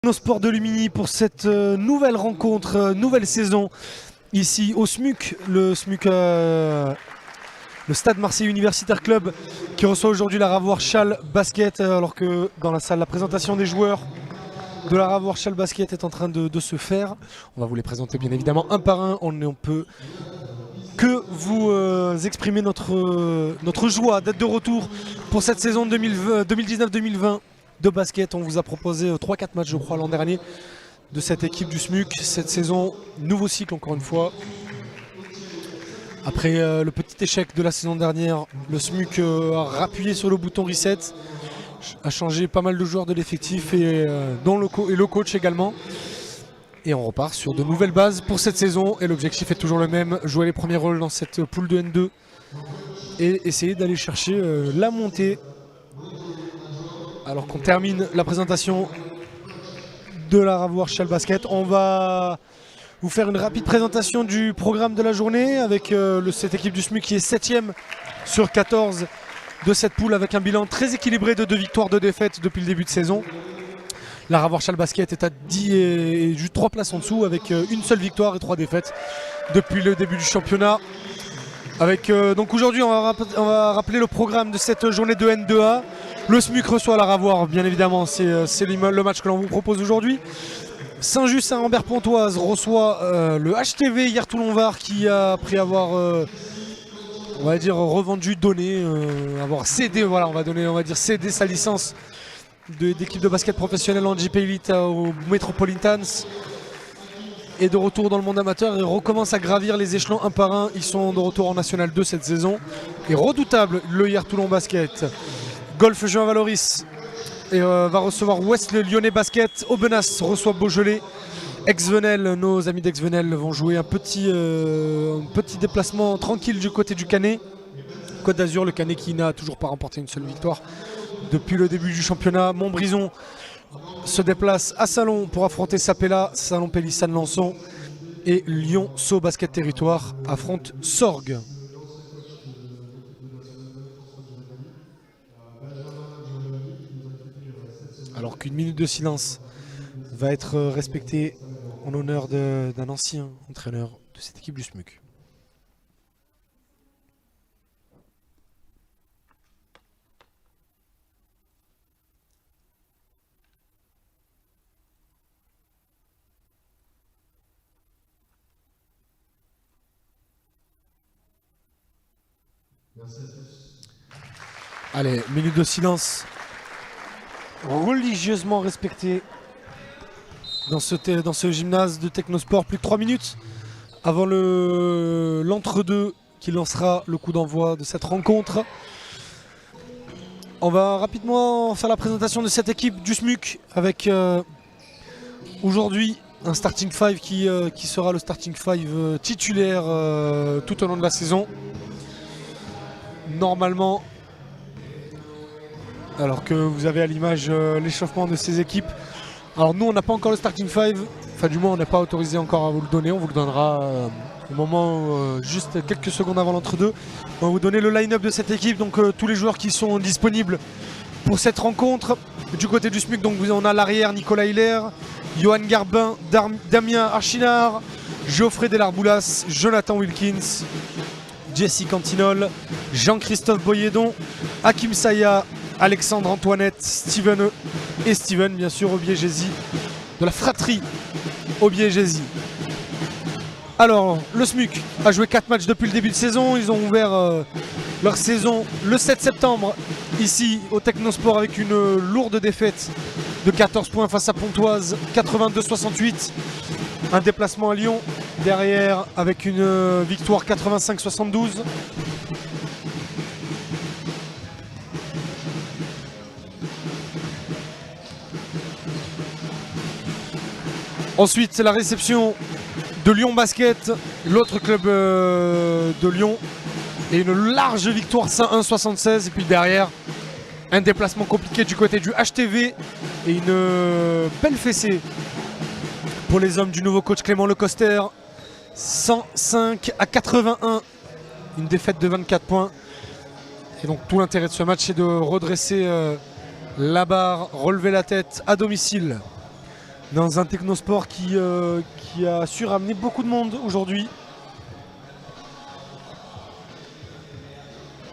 Nos sports de Lumini pour cette nouvelle rencontre, nouvelle saison ici au SMUC, le Stade Marseille Universitaire Club qui reçoit aujourd'hui la Ravoire Châle Basket, alors que dans la salle la présentation des joueurs de la Ravoire Châle Basket est en train de se faire. On va vous les présenter bien évidemment un par un. On peut que vous exprimer notre joie d'être de retour pour cette saison 2019-2020 de basket. On vous a proposé 3-4 matchs je crois l'an dernier de cette équipe du SMUC. Cette saison, nouveau cycle encore une fois. Après le petit échec de la saison dernière, le SMUC a rappuyé sur le bouton reset, a changé pas mal de joueurs de l'effectif dont le coach également. Et on repart sur de nouvelles bases pour cette saison. Et l'objectif est toujours le même, jouer les premiers rôles dans cette poule de N2 et essayer d'aller chercher la montée. Alors qu'on termine la présentation de la Ravoire Châle Basket, on va vous faire une rapide présentation du programme de la journée avec cette équipe du SMUC qui est 7ème sur 14 de cette poule avec un bilan très équilibré de 2 victoires, 2 défaites depuis le début de saison. La Ravoire Châle Basket est à 10 et juste 3 places en dessous avec une seule victoire et 3 défaites depuis le début du championnat. Donc aujourd'hui on va rappeler le programme de cette journée de N2A. Le SMUC reçoit la Ravoire, bien évidemment, c'est le match que l'on vous propose aujourd'hui. Saint-Just-Saint-Rambert-Pontoise reçoit le HTV Hier-Toulon-Var qui a, après avoir on va dire donné sa licence d'équipe de basket professionnelle en JP Elite aux Metropolitans, et de retour dans le monde amateur et recommence à gravir les échelons un par un. Ils sont de retour en National 2 cette saison. Et redoutable, le Hier-Toulon Basket. Golf Juin Valoris va recevoir Ouest le Lyonnais Basket. Aubenas reçoit Beaujolais. Ex-Venelle, nos amis d'Ex-Venelle vont jouer un petit déplacement tranquille du côté du Canet. Côte d'Azur, le Canet qui n'a toujours pas remporté une seule victoire depuis le début du championnat. Montbrison se déplace à Salon pour affronter Sapella. Salon Pélissane Lançon. Et Lyon Sceaux Basket Territoire affronte Sorgue. Alors qu'une minute de silence va être respectée en honneur d'un ancien entraîneur de cette équipe du SMUC. Allez, minute de silence religieusement respectée dans ce gymnase de Technosport. Plus de 3 minutes avant l'entre-deux qui lancera le coup d'envoi de cette rencontre. On va rapidement faire la présentation de cette équipe du SMUC avec aujourd'hui un starting 5 qui sera le starting 5 titulaire tout au long de la saison. Normalement, alors que vous avez à l'image l'échauffement de ces équipes. Alors nous on n'a pas encore le starting 5, enfin du moins on n'est pas autorisé encore à vous le donner, on vous le donnera au moment juste quelques secondes avant l'entre-deux. On va vous donner le line-up de cette équipe, donc tous les joueurs qui sont disponibles pour cette rencontre. Du côté du SMUC, donc on a l'arrière Nicolas Hiller, Johan Garbin, Damien Archinard, Geoffrey Delarboulas, Jonathan Wilkins, Jesse Cantinol, Jean-Christophe Boyedon, Hakim Saya, Alexandre Antoinette, Steven bien sûr Obiegesi, de la fratrie Obiegesi. Alors le SMUC a joué 4 matchs depuis le début de saison. Ils ont ouvert leur saison le 7 septembre ici au Technosport avec une lourde défaite de 14 points face à Pontoise, 82-68. Un déplacement à Lyon derrière avec une victoire 85-72. Ensuite, c'est la réception de Lyon Basket, l'autre club de Lyon. Et une large victoire 101-76. Et puis derrière, un déplacement compliqué du côté du HTV. Et une belle fessée pour les hommes du nouveau coach Clément Lecoster. 105-81. Une défaite de 24 points. Et donc tout l'intérêt de ce match, c'est de redresser la barre, relever la tête à domicile dans un technosport qui a su ramener beaucoup de monde aujourd'hui.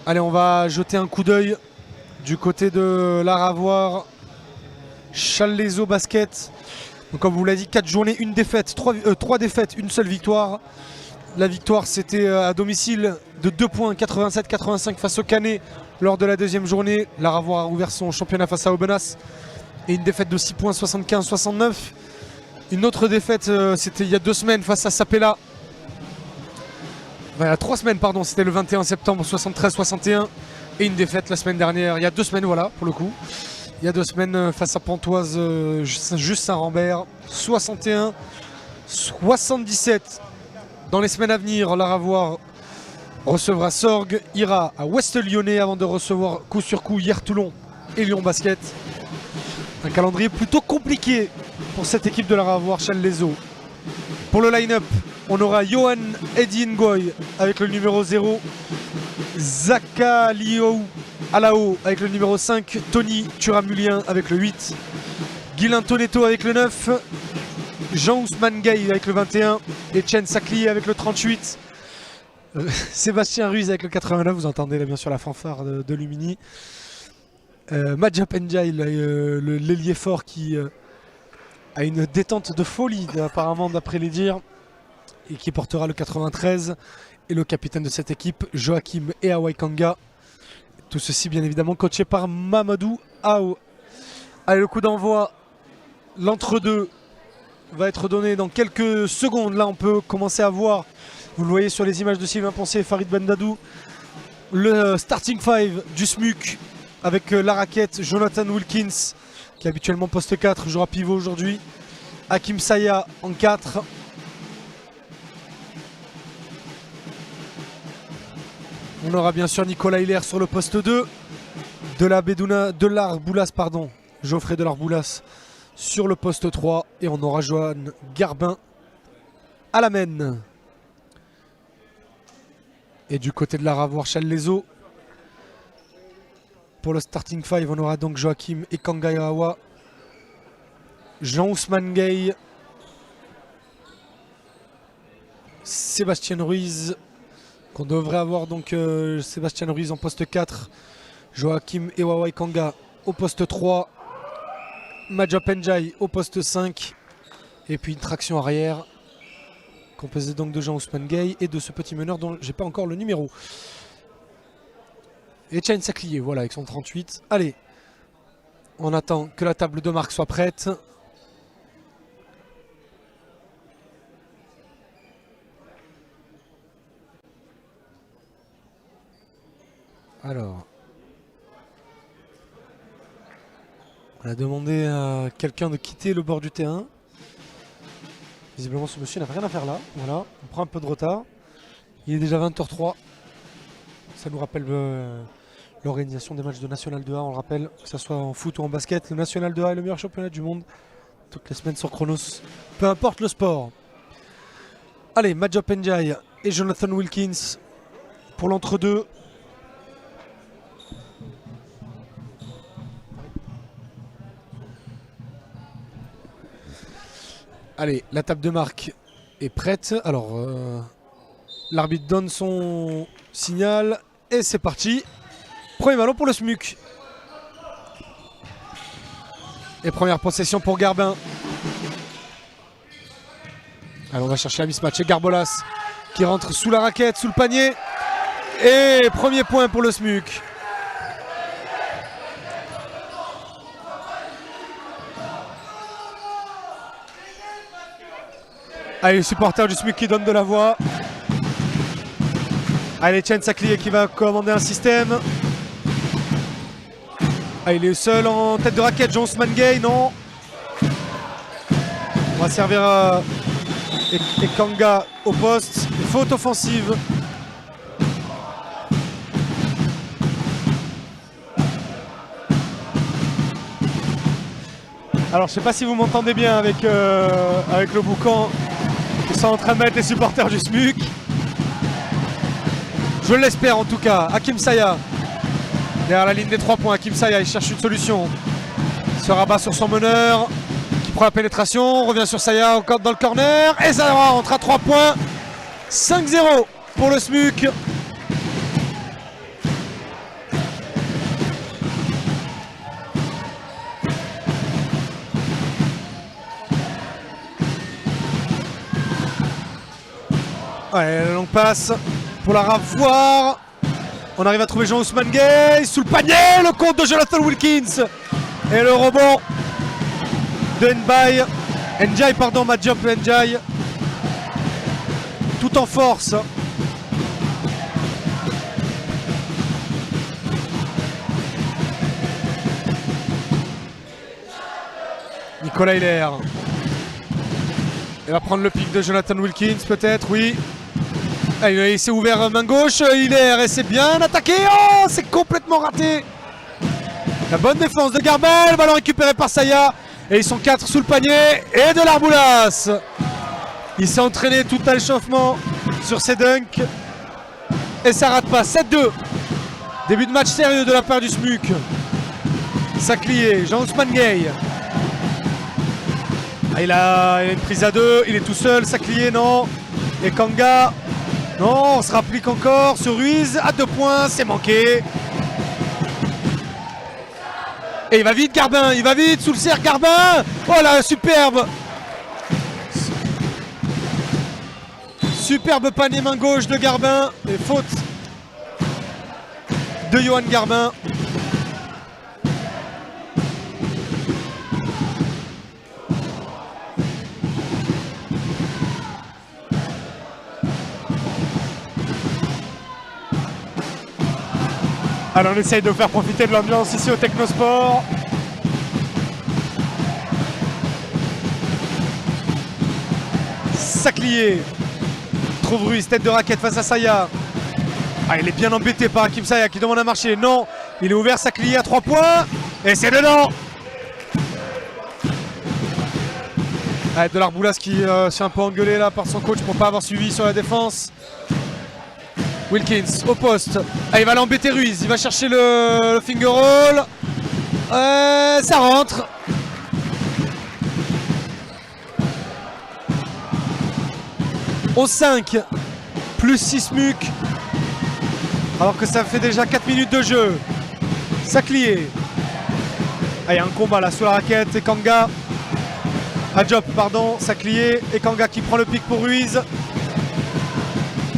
Allez, on va jeter un coup d'œil du côté de l'Aravoir. Challes-les-Eaux basket. Donc, comme vous l'avez dit, 4 journées, 1 défaite, 3 défaites, 1 seule victoire. La victoire, c'était à domicile de 2 points, 87-85 face au Canet lors de la deuxième journée. L'Aravoir a ouvert son championnat face à Aubenas. Et une défaite de 6 points, 75-69. Une autre défaite, c'était il y a 2 semaines face à Sapela. Il y a 3 semaines, pardon, c'était le 21 septembre, 73-61. Et une défaite la semaine dernière, il y a 2 semaines, voilà, pour le coup. Il y a 2 semaines face à Pontoise, juste Saint-Rambert, 61-77. Dans les semaines à venir, l'Aravoir recevra Sorgues, ira à Ouest-Lyonnais avant de recevoir coup sur coup hier Toulon et Lyon Basket. Un calendrier plutôt compliqué pour cette équipe de l'Aravoir Challes-les-Eaux. Pour le line-up, on aura Johan Eddy Ngoy avec le numéro 0, Zakaliou Alao avec le numéro 5, Tony Turamulien avec le 8, Guilain Toneto avec le 9, Jean-Ousmane Gay avec le 21, Etienne Sakli avec le 38, Sébastien Ruiz avec le 89, vous entendez là bien sûr la fanfare de Lumini, Madja Penjai, l'ailier fort qui a une détente de folie apparemment d'après les dires, et qui portera le 93, et le capitaine de cette équipe, Joachim Eawaikanga. Tout ceci bien évidemment coaché par Mamadou Ao. Allez, le coup d'envoi, l'entre-deux va être donné dans quelques secondes. Là on peut commencer à voir, vous le voyez sur les images de Sylvain Poncé et Farid Bendadou, le starting 5 du SMUC avec la raquette, Jonathan Wilkins qui est habituellement poste 4, jouera pivot aujourd'hui, Hakim Saya en 4, on aura bien sûr Nicolas Hiller sur le poste 2, Delarboulas, Geoffrey Delarboulas sur le poste 3, et on aura Johan Garbin à la main. Et du côté de l'Aravoir Challes-les-Eaux, pour le starting 5, on aura donc Joachim Ekangayawa, Jean-Ousmane Gay, Sébastien Ruiz, qu'on devrait avoir donc Sébastien Ruiz en poste 4, Joachim Ewawaikanga au poste 3, Madja Penjai au poste 5, et puis une traction arrière composée donc de Jean-Ousmane Gay et de ce petit meneur dont j'ai pas encore le numéro. Etienne Saklier, voilà, avec son 38. Allez, on attend que la table de marque soit prête. Alors, on a demandé à quelqu'un de quitter le bord du terrain. Visiblement, ce monsieur n'a rien à faire là. Voilà, on prend un peu de retard. Il est déjà 20h03. Ça nous rappelle l'organisation des matchs de National 2A. On le rappelle, que ce soit en foot ou en basket, le National 2A est le meilleur championnat du monde. Toutes les semaines sur Chronos, peu importe le sport. Allez, Madja Penjai et Jonathan Wilkins pour l'entre-deux. Allez, la table de marque est prête. Alors, l'arbitre donne son signal et c'est parti. Premier ballon pour le SMUC. Et première possession pour Garbin. Alors on va chercher la mismatch et Garbolas qui rentre sous la raquette, sous le panier. Et premier point pour le SMUC. Allez, les supporters du SMUC qui donnent de la voix. Allez, Etienne Saklier qui va commander un système. Ah, il est seul en tête de raquette, Jean-Ousmane Gay, non. On va servir Ekanga au poste. Faute offensive. Alors je sais pas si vous m'entendez bien avec le boucan qui sont en train de mettre les supporters du SMUC. Je l'espère en tout cas. Hakim Saya derrière la ligne des 3 points. Hakim Saya, il cherche une solution. Il se rabat sur son meneur qui prend prend la pénétration, on revient sur Saya encore dans le corner. Et ça rentre à 3 points. 5-0 pour le SMUC. Ouais, la longue passe pour la ravoir. On arrive à trouver Jean-Ousmane Gay sous le panier. Le compte de Jonathan Wilkins. Et le rebond de Ndiaye, pardon, Madiop Ndiaye. Tout en force. Nicolas Hilaire. Il va prendre le pic de Jonathan Wilkins peut-être, oui. Ah, il s'est ouvert main gauche, Hilaire, et c'est bien attaqué. Oh, c'est complètement raté. La bonne défense de Garbin, le ballon récupéré par Saya. Et ils sont 4 sous le panier. Et de l'Arboulas. Il s'est entraîné tout à l'échauffement sur ses dunks. Et ça rate pas. 7-2. Début de match sérieux de la part du SMUC. Saclier, Jean-Ousmane Gay. Ah, il a une prise à 2. Il est tout seul. Saclier, non. Et Kanga. Non, on se rapplique encore sur Ruiz. À 2 points. C'est manqué. Et il va vite Garbin, il va vite sous le cercle Garbin. Oh là, superbe. Superbe panier main gauche de Garbin. Et faute de Johan Garbin. Alors on essaye de faire profiter de l'ambiance ici au Technosport. Saclier trouve Ruiz, tête de raquette face à Saya. Ah, il est bien embêté par Hakim Saya qui demande à marcher. Non, il est ouvert, Saclier à 3 points. Et c'est dedans. Ah, de l'Arboulas qui s'est un peu engueulé là par son coach pour ne pas avoir suivi sur la défense. Wilkins au poste. Ah, il va l'embêter Ruiz. Il va chercher le finger roll. Ça rentre. Au 5. Plus 6 SMUC. Alors que ça fait déjà 4 minutes de jeu. Saclier. Ah, il y a un combat là sous la raquette. Et Kanga. Diop, pardon. Saclier. Et Kanga qui prend le pic pour Ruiz.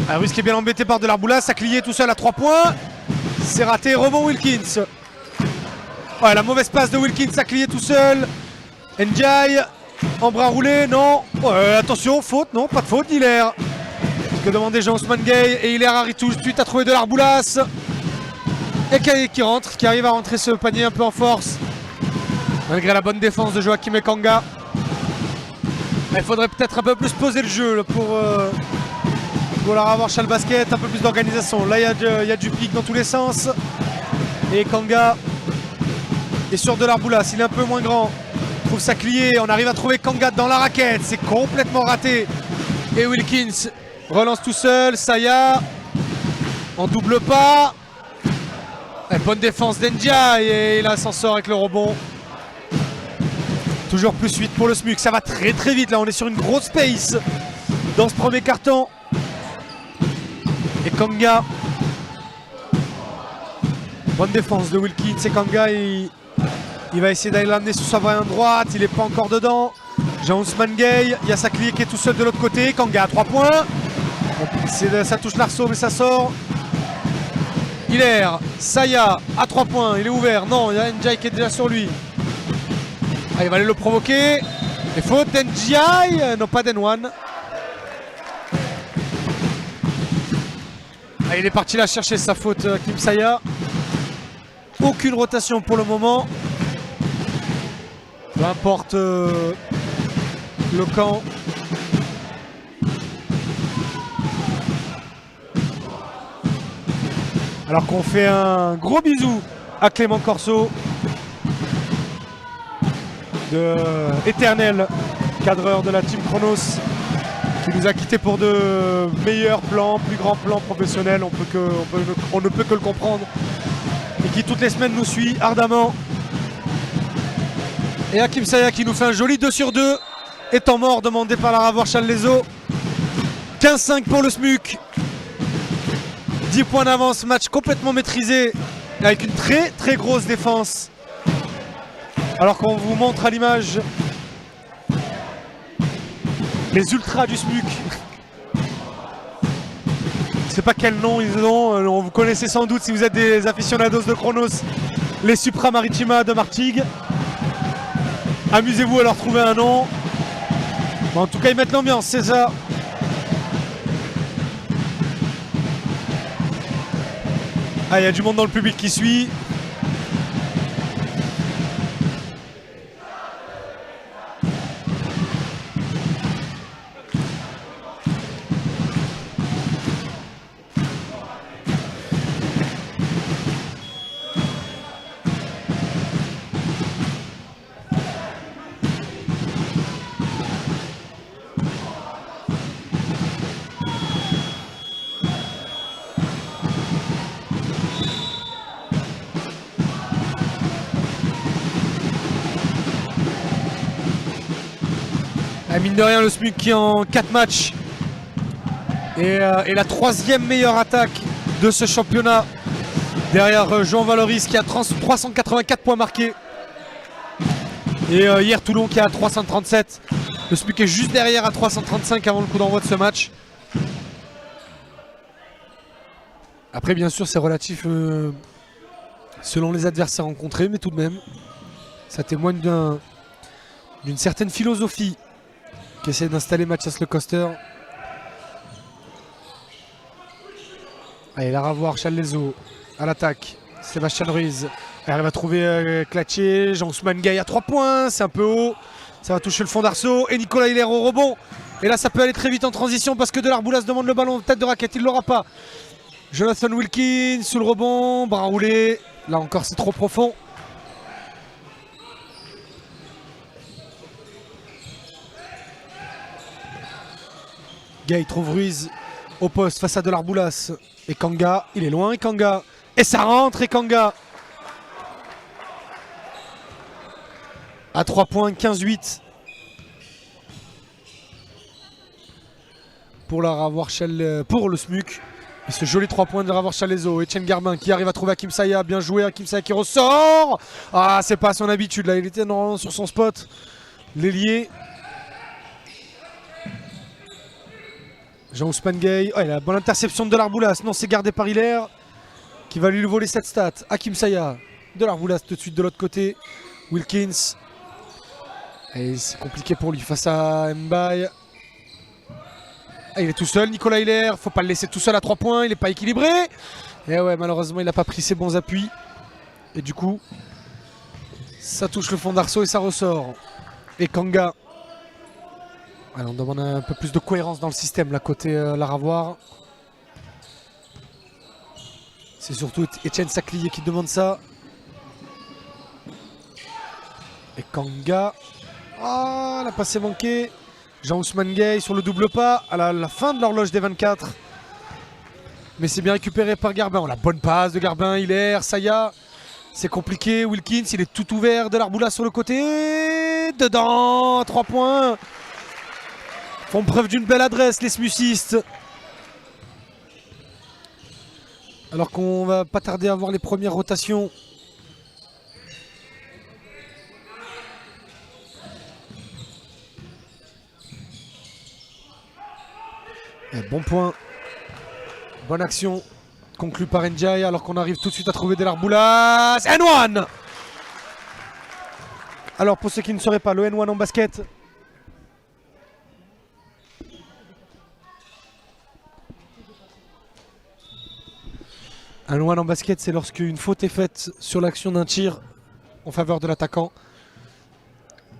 Ah, Ruiz qui est bien embêté par de l'Arboulas. Saclier tout seul à 3 points. C'est raté. Rebond Wilkins. Ouais, la mauvaise passe de Wilkins. Saclier tout seul. Ndiaye. En bras roulé. Non. Attention. Faute. Non, pas de faute. Hilaire. Que demandait Jean-Ousmane Gay. Et Hilaire arrive tout de suite à trouver de l'Arboulas. Et qui rentre. Qui arrive à rentrer ce panier un peu en force. Malgré la bonne défense de Joachim Ekanga. Il faudrait peut-être un peu plus poser le jeu là, pour leur avoir chez le basket, un peu plus d'organisation. Là, il y a du pic dans tous les sens. Et Kanga est sur de l'Arboulas. Il est un peu moins grand. Trouve Saclier. On arrive à trouver Kanga dans la raquette. C'est complètement raté. Et Wilkins relance tout seul. Saya en double pas. Et bonne défense d'Ndiaye. Et là, s'en sort avec le rebond. Toujours plus 8 pour le SMUC. Ça va très très vite. Là, on est sur une grosse pace dans ce premier carton. Et Kanga. Bonne défense de Wilkins. Et Kanga, il va essayer d'aller l'amener sur sa main droite. Il n'est pas encore dedans. Jean-Ousmane Gay. Il y a Saclier qui est tout seul de l'autre côté. Kanga à 3 points. Ça touche l'arceau, mais ça sort. Hilaire. Saya à 3 points. Il est ouvert. Non, il y a Ndiaye qui est déjà sur lui. Ah, il va aller le provoquer. Et faute d'Ndiaye. Non, pas d'N1. Ah, il est parti là chercher sa faute, Kim Saya. Aucune rotation pour le moment. Peu importe le camp. Alors qu'on fait un gros bisou à Clément Corso. Éternel cadreur de la Team Chronos, qui nous a quittés pour de meilleurs plans, plus grands plans professionnels, on ne peut que le comprendre, et qui toutes les semaines nous suit ardemment. Et Hakim Saya qui nous fait un joli 2 sur 2. Et temps mort demandé par la Ravoir Challes-les-Eaux. 15-5 pour le SMUC. 10 points d'avance, match complètement maîtrisé. Avec une très très grosse défense. Alors qu'on vous montre à l'image les ultras du SMUC. Je sais pas quel nom ils ont, vous connaissez sans doute si vous êtes des aficionados de Chronos, les Supra Maritima de Martigues. Amusez-vous à leur trouver un nom. Bon, en tout cas, ils mettent l'ambiance, c'est ça. Ah, il y a du monde dans le public qui suit. Mine de rien, le SMUC qui en 4 matchs est la 3e meilleure attaque de ce championnat. Derrière Jean Valoris qui a 384 points marqués. Et hier Toulon qui a 337. Le SMUC est juste derrière à 335 avant le coup d'envoi de ce match. Après bien sûr c'est relatif selon les adversaires rencontrés, mais tout de même ça témoigne d'une certaine philosophie qui essaie d'installer Mathias Lecoster. Allez, la Ravoir Challes-les-Eaux à l'attaque. Sébastien Ruiz. Elle arrive à trouver Clattier. Jean-Ousmane Gay à 3 points. C'est un peu haut. Ça va toucher le fond d'arceau. Et Nicolas Hiller au rebond. Et là, ça peut aller très vite en transition parce que Delarboulas demande le ballon. Tête de raquette, il ne l'aura pas. Jonathan Wilkins sous le rebond. Bras roulé. Là encore, c'est trop profond. Gay trouve Ruiz au poste face à Delarboulas. Et Kanga, il est loin, et Kanga. Et ça rentre, et Kanga. À 3 points, 15-8. Pour la Ravoir pour le SMUC. Et ce joli 3 points de la Ravoir Challes-les-Eaux. Etienne Garbin qui arrive à trouver Hakim Saya. Bien joué, Hakim Saya qui ressort. Ah, c'est pas à son habitude là. Il était normalement sur son spot. L'ailier. Jean-Ousmane Gay. Oh, il a la bonne interception de Delarboulas. Non, c'est gardé par Hiller qui va lui voler cette stat. Hakim Saya. Delarboulas tout de suite de l'autre côté. Wilkins. Et c'est compliqué pour lui face à Mbaye. Ah, il est tout seul, Nicolas Hiller. Faut pas le laisser tout seul à 3 points. Il n'est pas équilibré. Et ouais, malheureusement, il n'a pas pris ses bons appuis. Et du coup, ça touche le fond d'arceau et ça ressort. Et Kanga. Alors, on demande un peu plus de cohérence dans le système, là, côté la Ravoir. C'est surtout Etienne Saclier qui demande ça. Et Kanga. Ah, la passe est manquée. Jean-Ousmane Gay sur le double pas à la fin de l'horloge des 24. Mais c'est bien récupéré par Garbin. Oh, la bonne passe de Garbin, Hiller, Saya. C'est compliqué. Wilkins, il est tout ouvert. Delarboulas sur le côté. Dedans, 3 points. Font preuve d'une belle adresse, les smucistes. Alors qu'on va pas tarder à voir les premières rotations. Et bon point. Bonne action. Conclue par Ndiaye alors qu'on arrive tout de suite à trouver Delarboulas. N1. Alors pour ceux qui ne sauraient pas, le N1 en basket. Un N1 en basket, c'est lorsqu'une faute est faite sur l'action d'un tir en faveur de l'attaquant.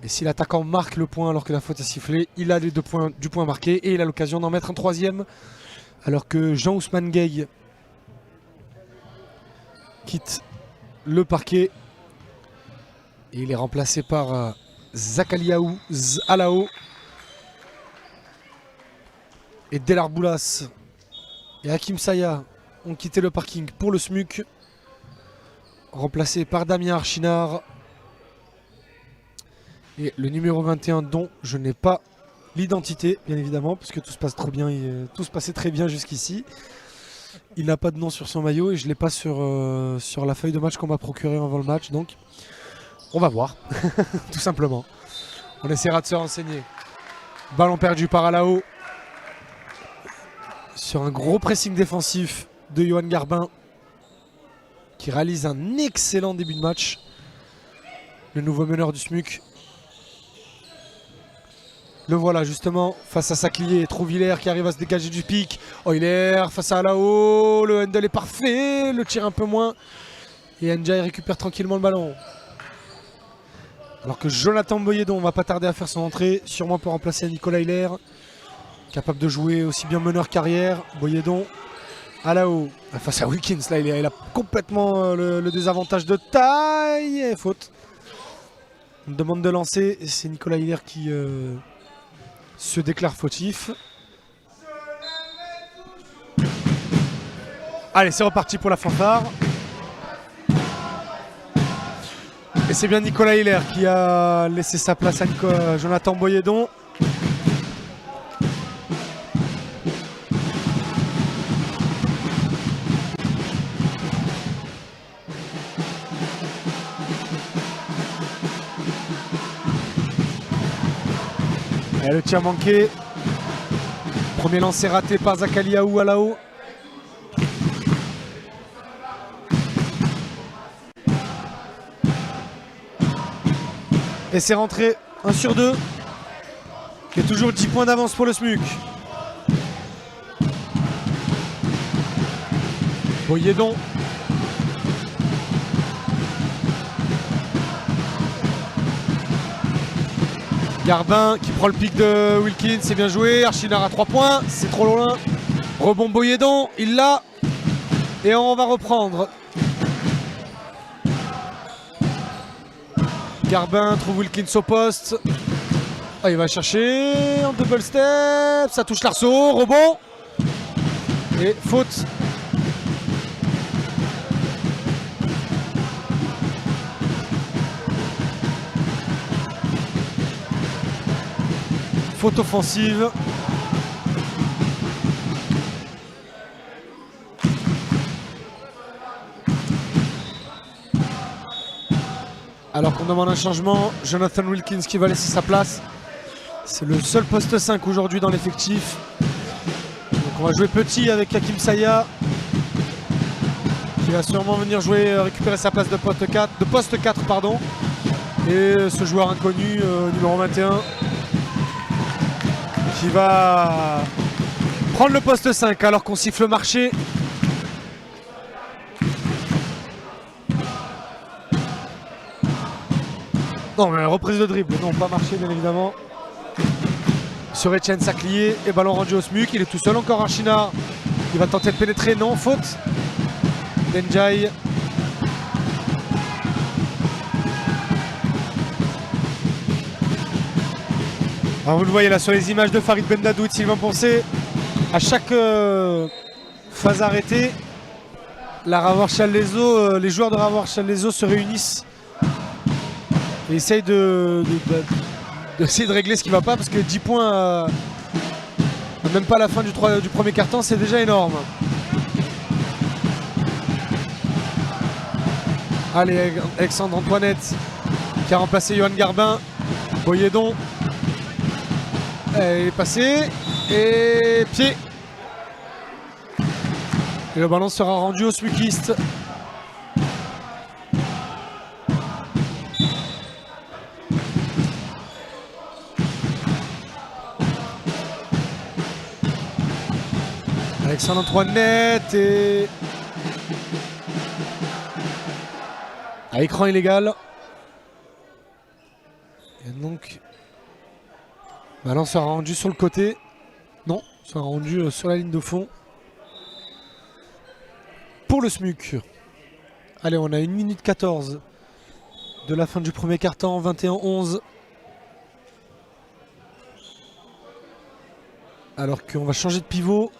Et si l'attaquant marque le point alors que la faute est sifflée, il a les 2 points du point marqué et il a l'occasion d'en mettre un 3e. Alors que Jean-Ousmane Gay quitte le parquet. Et il est remplacé par Zakaliaou Alao. Et Delarboulas et Hakim Saya ont quitté le parking pour le SMUC. Remplacé par Damien Archinard. Et le numéro 21 dont je n'ai pas l'identité, bien évidemment, parce que tout se passe trop bien, tout se passait très bien jusqu'ici. Il n'a pas de nom sur son maillot et je ne l'ai pas sur la feuille de match qu'on m'a procuré avant le match. Donc on va voir, tout simplement. On essaiera de se renseigner. Ballon perdu par Alao. Sur un gros pressing défensif de Johan Garbin, qui réalise un excellent début de match. Le nouveau meneur du SMUC. Le voilà justement face à Saclier. Trouvillère qui arrive à se dégager du pic. Euler face à Alao. Le handle est parfait. Le tir un peu moins. Et Njai récupère tranquillement le ballon. Alors que Jonathan Boyedon va pas tarder à faire son entrée. Sûrement pour remplacer Nicolas Euler. Capable de jouer aussi bien meneur qu'arrière. Boyedon. Alao. Face à Wilkins. Là il a complètement le désavantage de taille. Et faute. On demande de lancer. C'est Nicolas Euler qui se déclare fautif. Allez, c'est reparti pour la fanfare. Et c'est bien Nicolas Euler qui a laissé sa place à Jonathan Boyedon. Et le tir manqué. Premier lancer raté par Zakaliaou Alao. Et c'est rentré 1 sur 2. Il y a toujours 10 points d'avance pour le SMUC. Boyedon. Garbin qui prend le pic de Wilkins, c'est bien joué. Archinard à 3 points, c'est trop loin. Rebond Boyedon, il l'a. Et on va reprendre. Garbin trouve Wilkins au poste. Ah, il va chercher en double step. Ça touche l'arceau, rebond. Et faute. Faute offensive. Alors qu'on demande un changement, Jonathan Wilkins qui va laisser sa place. C'est le seul poste 5 aujourd'hui dans l'effectif. Donc on va jouer petit avec Hakim Saya, qui va sûrement venir jouer, récupérer sa place de poste 4 pardon. Et ce joueur inconnu, numéro 21, qui va prendre le poste 5 alors qu'on siffle le marché. Non, mais reprise de dribble, non, pas marché bien évidemment. Sur Etienne Saclier et ballon rendu au SMUC. Il est tout seul encore, Archinard qui va tenter de pénétrer, non, faute. Denjai. Alors vous le voyez là sur les images de Farid Bendadou et de Sylvain Poncé. À chaque phase arrêtée, la Ravor Challezo, les joueurs de Ravor Challezo se réunissent et essayent d'essayer de régler ce qui ne va pas, parce que 10 points même pas à la fin du premier quart-temps, c'est déjà énorme. Allez, Alexandre Antoinette qui a remplacé Johan Garbin. Boyedon. Il est passé. Et pied. Et le ballon sera rendu au SMUCiste. Alexandre Antoinette et... à écran illégal. Et donc... ballon sera rendu sur le côté. Non, sera rendu sur la ligne de fond. Pour le SMUC. Allez, on a 1 minute 14 de la fin du premier quart-temps, 21-11. Alors qu'on va changer de pivot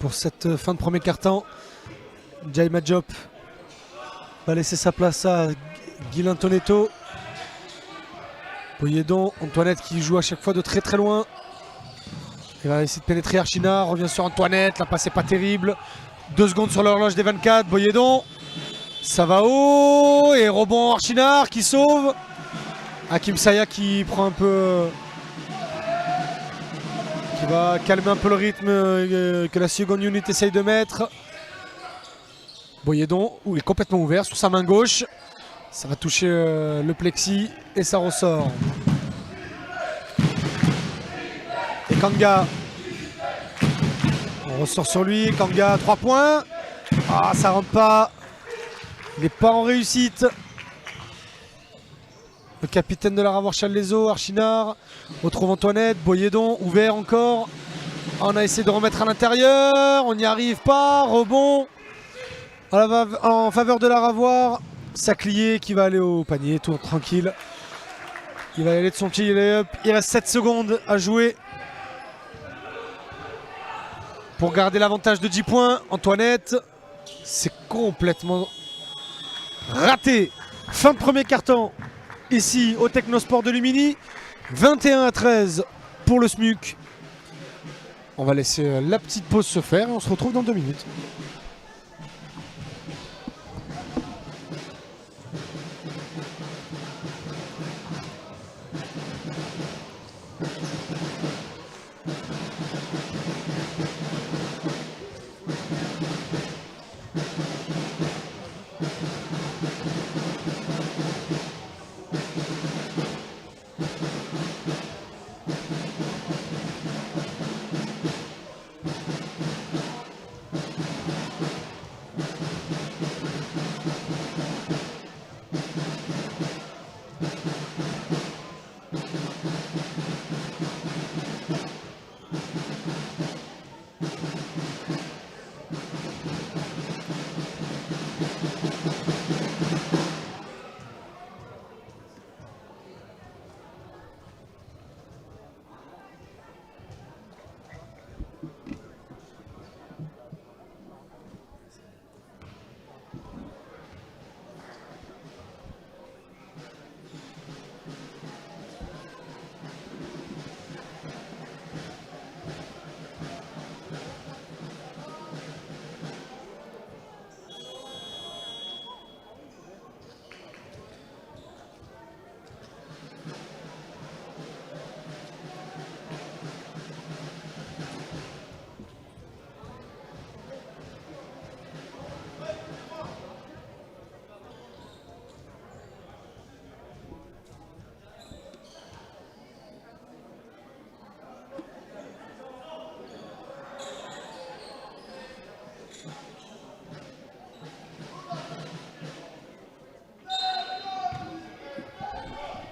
pour cette fin de premier quart-temps. Jaima Diop va laisser sa place à Guilain Tonetto Boyedon, Antoinette qui joue à chaque fois de très très loin. Il va essayer de pénétrer Archinard, revient sur Antoinette, la passe n'est pas terrible. 2 secondes sur l'horloge des 24, Boyedon. Ça va haut et rebond Archinard qui sauve. Hakim Saya qui prend un peu... qui va calmer un peu le rythme que la seconde unit essaye de mettre. Boyedon, où il est complètement ouvert sur sa main gauche. Ça va toucher le plexi et ça ressort. Et Kanga. On ressort sur lui. Kanga, 3 points. Ah, ça rentre pas. Il n'est pas en réussite. Le capitaine de la Ravoir Challezo, Archinard, retrouve Antoinette, Boyedon, ouvert encore. On a essayé de remettre à l'intérieur, on n'y arrive pas, rebond. En faveur de la Ravoir, Saclier qui va aller au panier, tout tranquille. Il va aller de son petit lay-up. Il reste 7 secondes à jouer pour garder l'avantage de 10 points. Antoinette, c'est complètement raté. Fin de premier quart-temps. Ici au Technosport de Lumini, 21-13 pour le SMUC. On va laisser la petite pause se faire et on se retrouve dans 2 minutes.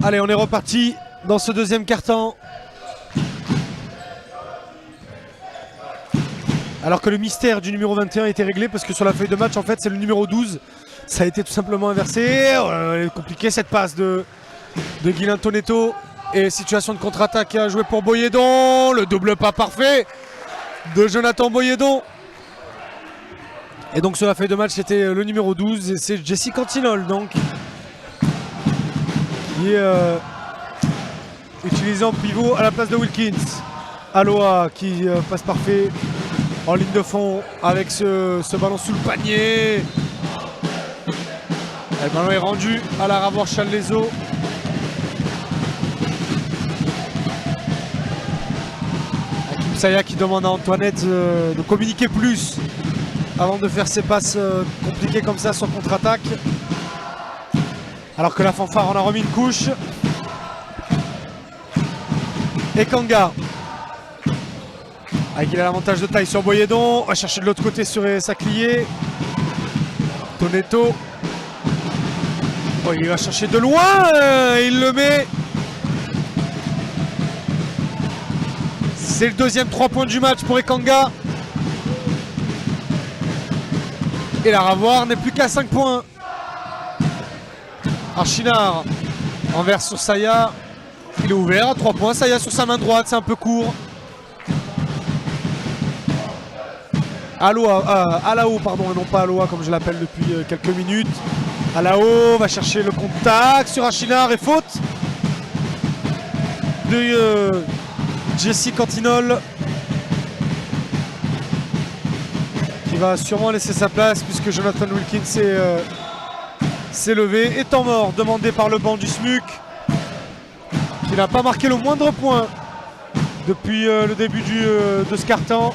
Allez, on est reparti dans ce deuxième quart-temps. Alors que le mystère du numéro 21 a été réglé parce que sur la feuille de match, en fait, c'est le numéro 12. Ça a été tout simplement inversé. Elle est compliquée cette passe de Guilain Tonetto. Et situation de contre-attaque à jouer pour Boyedon. Le double pas parfait de Jonathan Boyedon. Et donc sur la feuille de match, c'était le numéro 12. Et c'est Jesse Cantinol donc. Qui est utilisé en pivot à la place de Wilkins. Aloha qui passe parfait en ligne de fond avec ce ballon sous le panier. Le ballon est rendu à la Ravoir Challezo. Hakim Saya qui demande à Antoinette de communiquer plus avant de faire ses passes compliquées comme ça sur contre-attaque. Alors que la fanfare en a remis une couche. Et Kanga. Avec il a l'avantage de taille sur Boyedon. On va chercher de l'autre côté sur Saclier. Tonetto. Oh, il va chercher de loin. Il le met. C'est le deuxième 3 points du match pour Ekanga. Et la Ravoir n'est plus qu'à 5 points. Archinard envers sur Saya. Il est ouvert à 3 points. Saya sur sa main droite, c'est un peu court. Alao, pardon, et non pas Aloha comme je l'appelle depuis quelques minutes. Alao va chercher le contact sur Archinard et faute. de Jesse Cantinol, qui va sûrement laisser sa place puisque Jonathan Wilkins s'est levé. Et temps mort demandé par le banc du SMUC, qui n'a pas marqué le moindre point depuis le début de ce quart-temps.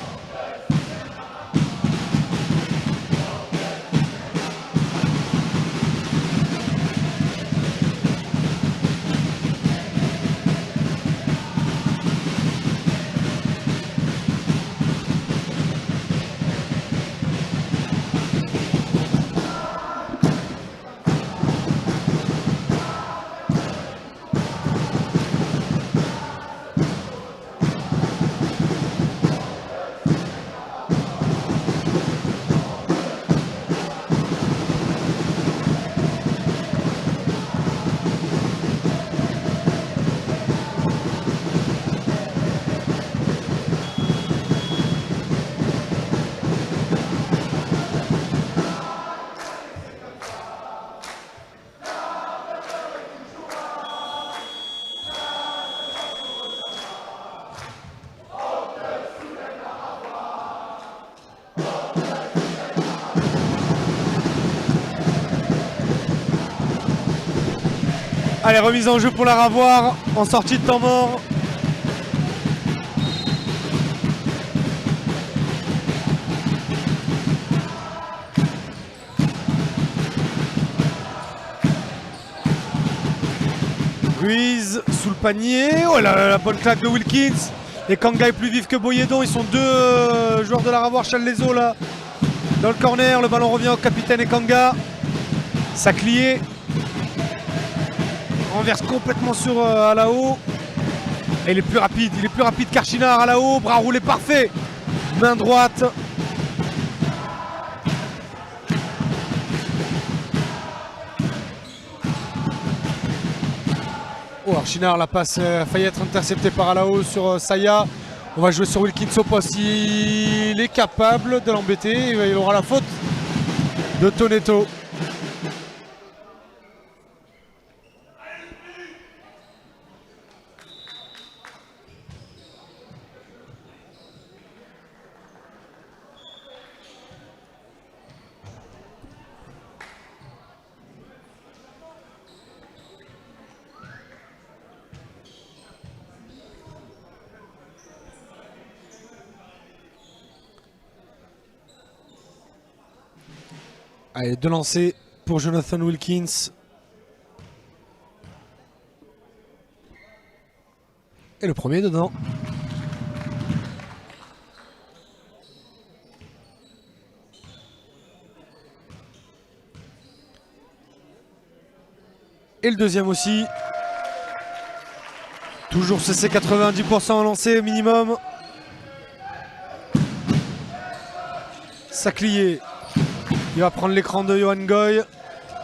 Allez, remise en jeu pour la Ravoir en sortie de temps mort. Ruiz sous le panier. Oh là là, la bonne claque de Wilkins. Et Kanga est plus vif que Boyedon. Ils sont deux joueurs de la Ravoir, Challes-les-Eaux là. Dans le corner, le ballon revient au capitaine et Kanga. Saclier renverse complètement sur Alao. Et il est plus rapide qu'Archinard. Alao, bras roulé parfait. Main droite. Oh, Archinard, la passe a failli être interceptée par Alao sur Saya. On va jouer sur Wilkins au poste. Il est capable de l'embêter. Il aura la faute de Toneto. Allez, deux lancers pour Jonathan Wilkins. Et le premier dedans. Et le deuxième aussi. Toujours CC 90% lancé au minimum. Saclier. Il va prendre l'écran de Johan Goy.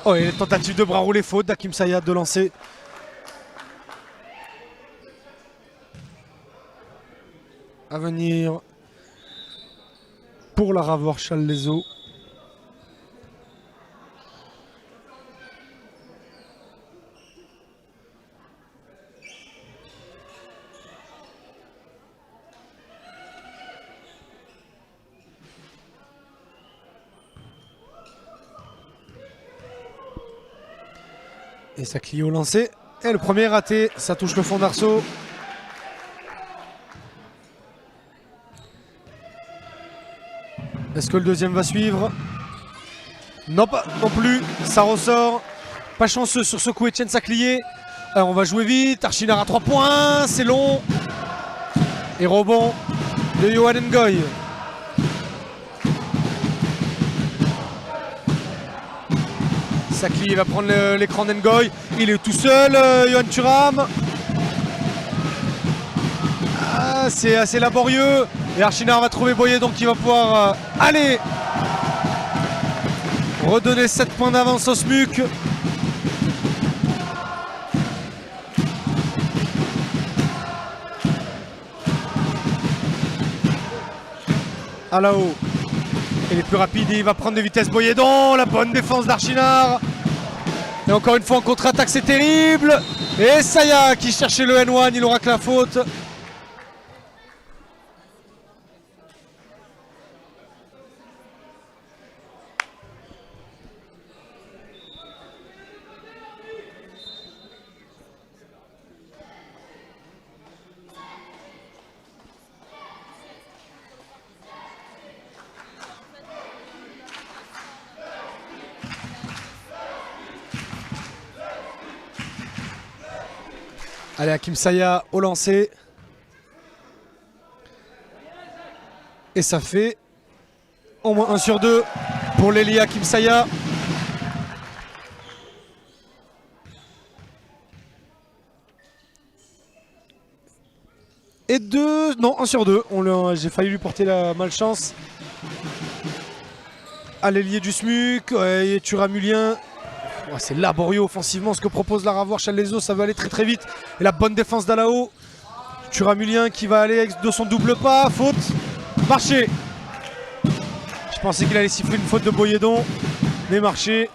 Oh, et tentative de bras roulé faute d'Hakim Sayad de lancer. À venir pour la Ravoir Challes-les-Eaux. Et ça Clio lancé. Et le premier raté, ça touche le fond d'arceau. Est-ce que le deuxième va suivre? Non, pas non plus. Ça ressort. Pas chanceux sur ce coup, Etienne Saclier. Alors on va jouer vite. Archinard à 3 points. C'est long. Et rebond de Johan Ngoy. Saclier va prendre l'écran d'Ngoy. Il est tout seul, Johan Thuram. Ah, c'est assez laborieux. Et Archinard va trouver Boyer, donc il va pouvoir aller redonner 7 points d'avance au SMUC. Alao. Il est plus rapide et il va prendre de vitesse Boyedon. La bonne défense d'Archinard. Et encore une fois en contre-attaque, c'est terrible. Et Saya qui cherchait le N1, il aura que la faute. Allez, Hakim Saya au lancer. Et ça fait au moins 1 sur 2 pour l'ailier Hakim Saya. Et 2, non, 1 sur 2. J'ai failli lui porter la malchance. À l'ailier du SMUC, et Turamulien. Ouais, c'est laborieux offensivement ce que propose la Ravoir Chalaiso, ça va aller très très vite. Et la bonne défense d'Alao. Turamulien qui va aller de son double pas, faute, marché. Je pensais qu'il allait siffler une faute de Boyedon, mais marché.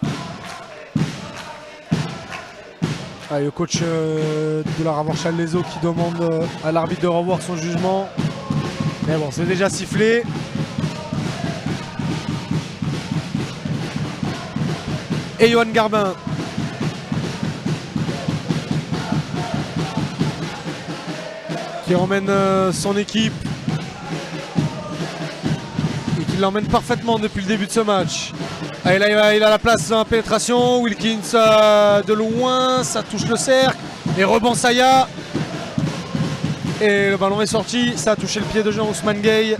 Ah, le coach de la Ravoir Chalaiso qui demande à l'arbitre de revoir son jugement. Mais bon, c'est déjà sifflé. Et Johan Garbin. Qui emmène son équipe. Et qui l'emmène parfaitement depuis le début de ce match. Allez, là, il a la place dans la pénétration. Wilkins de loin, ça touche le cercle. Et rebond Saya. Et le ballon est sorti. Ça a touché le pied de Jean-Ousmane Gueye.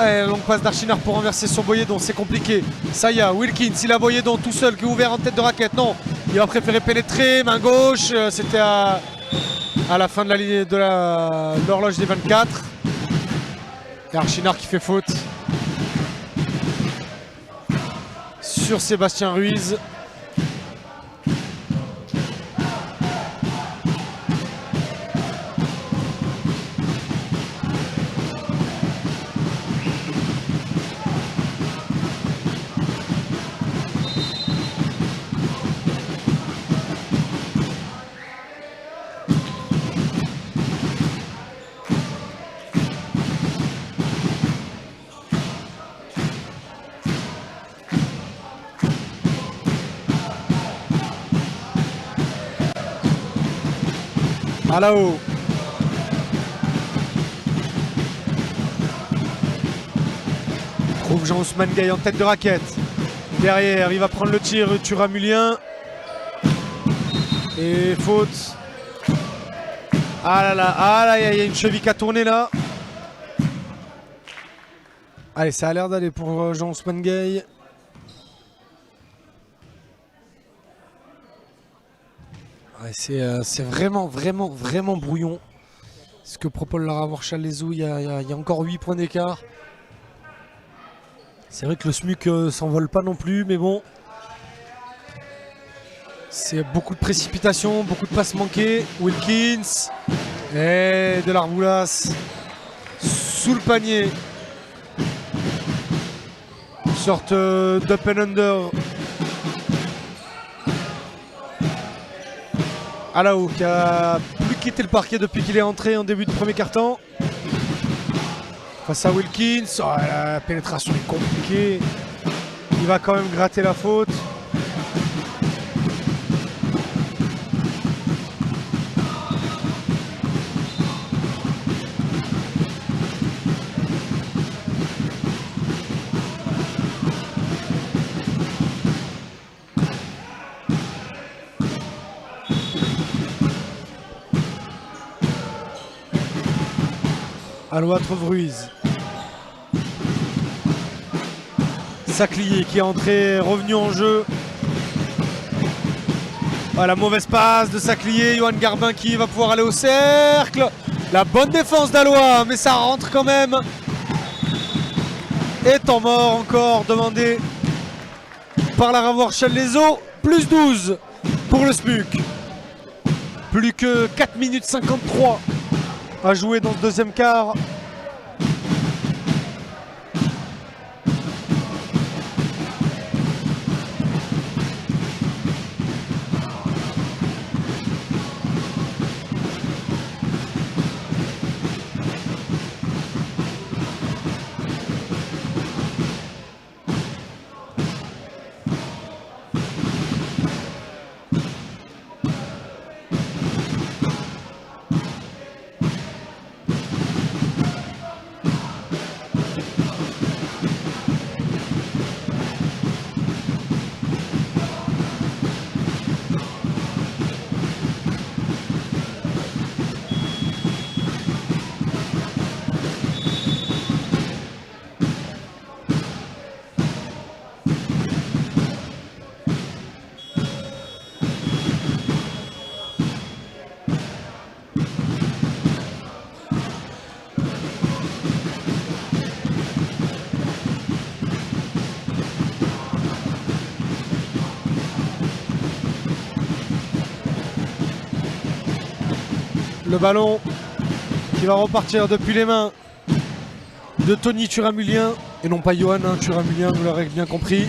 Allez, la longue passe d'Archinard pour renverser sur Boyedon, c'est compliqué. Saya, Wilkins, il a Boyedon tout seul qui est ouvert en tête de raquette. Non, il va préférer pénétrer, main gauche. C'était à la fin de la ligne de l'horloge des 24. Et Archinard qui fait faute sur Sébastien Ruiz. Alao. Trouve Jean-Ousmane Gueye en tête de raquette. Derrière, il va prendre le tir, Turamulien. Et faute. Ah là, il y a une cheville qui a tourné là. Allez, ça a l'air d'aller pour Jean-Ousmane Gueye. Ouais, c'est vraiment brouillon. Ce que propose la Ravoir Chalaiso, il y a encore 8 points d'écart. C'est vrai que le SMUC s'envole pas non plus, mais bon. C'est beaucoup de précipitation, beaucoup de passes manquées. Wilkins et de l'Arboulas sous le panier. Une sorte d'up and under. Alao qui a plus quitté le parquet depuis qu'il est entré en début de premier quart-temps. Face à Wilkins, oh, la pénétration est compliquée. Il va quand même gratter la faute. Alois trouve Ruiz. Saclier qui est entré, revenu en jeu. Voilà, mauvaise passe de Saclier. Johan Garbin qui va pouvoir aller au cercle. La bonne défense d'Alois, mais ça rentre quand même. Et temps mort encore demandé par la Ravoir Chalaiso. Plus 12 pour le SMUC. Plus que 4 minutes 53 à jouer dans ce deuxième quart. Le ballon qui va repartir depuis les mains de Tony Turamulien et non pas Johan Turamulien, vous l'aurez bien compris.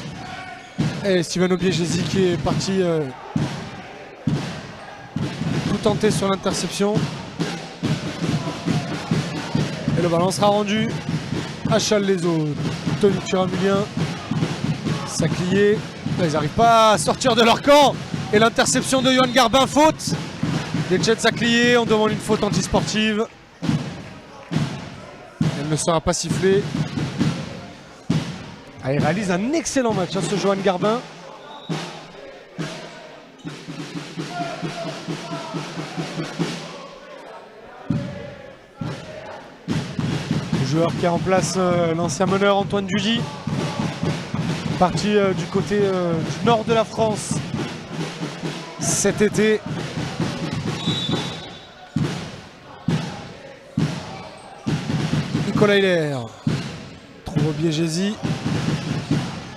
Et Steven Obiegesi qui est parti tout tenter sur l'interception. Et le ballon sera rendu à Challes-les-Eaux. Tony Turamulien, Saclier. Là, ils n'arrivent pas à sortir de leur camp. Et l'interception de Johan Garbin, faute. Les Jets Saclier, on demande une faute antisportive. Elle ne sera pas sifflée. Ah, il réalise un excellent match, ce Johan Garbin. Le joueur qui remplace l'ancien meneur Antoine Dugy. Parti du côté du nord de la France cet été. Nicolas Hiller trouve Obiegesi.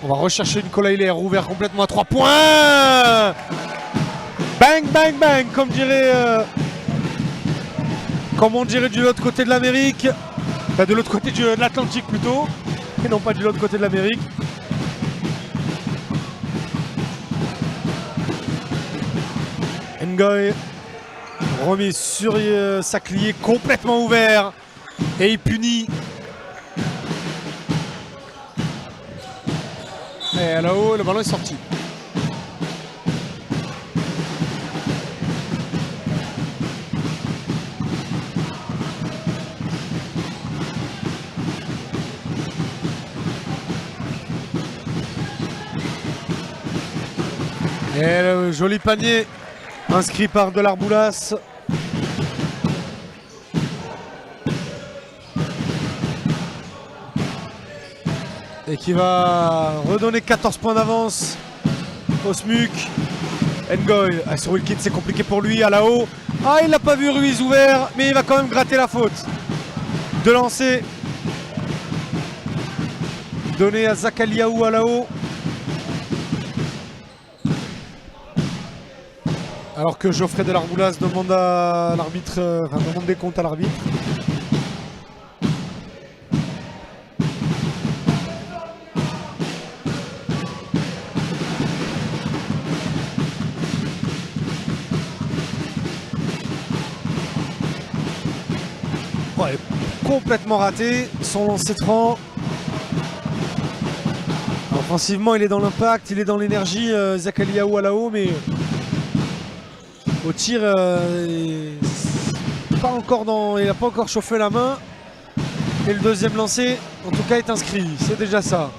On va rechercher Nicolas Hiller ouvert complètement à 3 points. Bang, bang, bang, comme on dirait de l'autre côté de l'Amérique. Enfin, de l'autre côté de l'Atlantique plutôt. Et non pas de l'autre côté de l'Amérique. Ngoy remis sur Saclier complètement ouvert. Et il punit. Et là-haut, le ballon est sorti. Et le joli panier inscrit par Delarboulas. Et qui va redonner 14 points d'avance au SMUC. Ngoy, sur Wilkins c'est compliqué pour lui, à la haut. Ah, il n'a pas vu Ruiz ouvert, mais il va quand même gratter la faute. De lancer. Donné à Zakaliaou à la haut. Alors que Geoffrey Delarboulas demande à l'arbitre, demande des comptes à l'arbitre. Ouais, complètement raté, son lancer franc. Offensivement, il est dans l'impact, il est dans l'énergie, Zakaliaou à la haut, mais au tir, il n'a pas encore chauffé la main. Et le deuxième lancé, en tout cas, est inscrit. C'est déjà ça.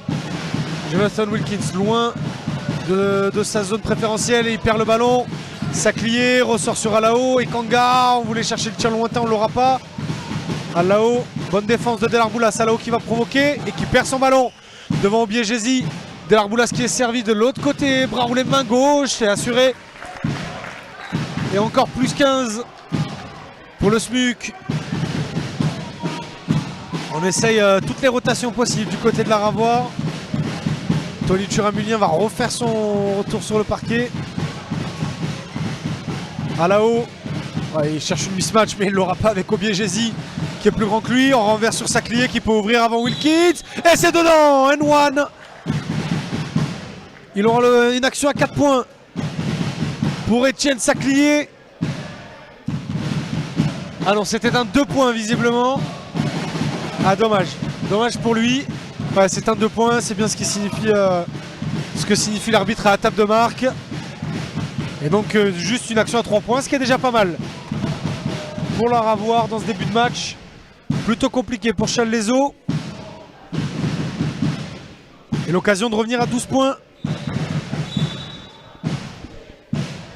Jonathan Wilkins, loin de sa zone préférentielle et il perd le ballon. Saclier ressort sur Alao et Kanga. On voulait chercher le tir lointain, on ne l'aura pas. Alao, bonne défense de Delarboulas. Alao qui va provoquer et qui perd son ballon devant Obiegesi. Delarboulas qui est servi de l'autre côté. Bras roulé main gauche, c'est assuré. Et encore plus 15 pour le SMUC. On essaye toutes les rotations possibles du côté de la Ravoie. Tony Turamulien va refaire son retour sur le parquet. Alao Ouais, il cherche une mismatch, mais il ne l'aura pas avec Obiegesi qui est plus grand que lui. On renverse sur Saclier qui peut ouvrir avant Wilkins. Et c'est dedans, N1. Il aura une action à 4 points pour Etienne Saclier. Ah non, c'était un 2 points visiblement. Ah dommage, dommage pour lui. Ouais, c'est un 2 points, c'est bien ce que signifie l'arbitre à la table de marque. Et donc juste une action à 3 points, ce qui est déjà pas mal. Pour la revoir dans ce début de match. Plutôt compliqué pour Challes-les-Eaux. Et l'occasion de revenir à 12 points.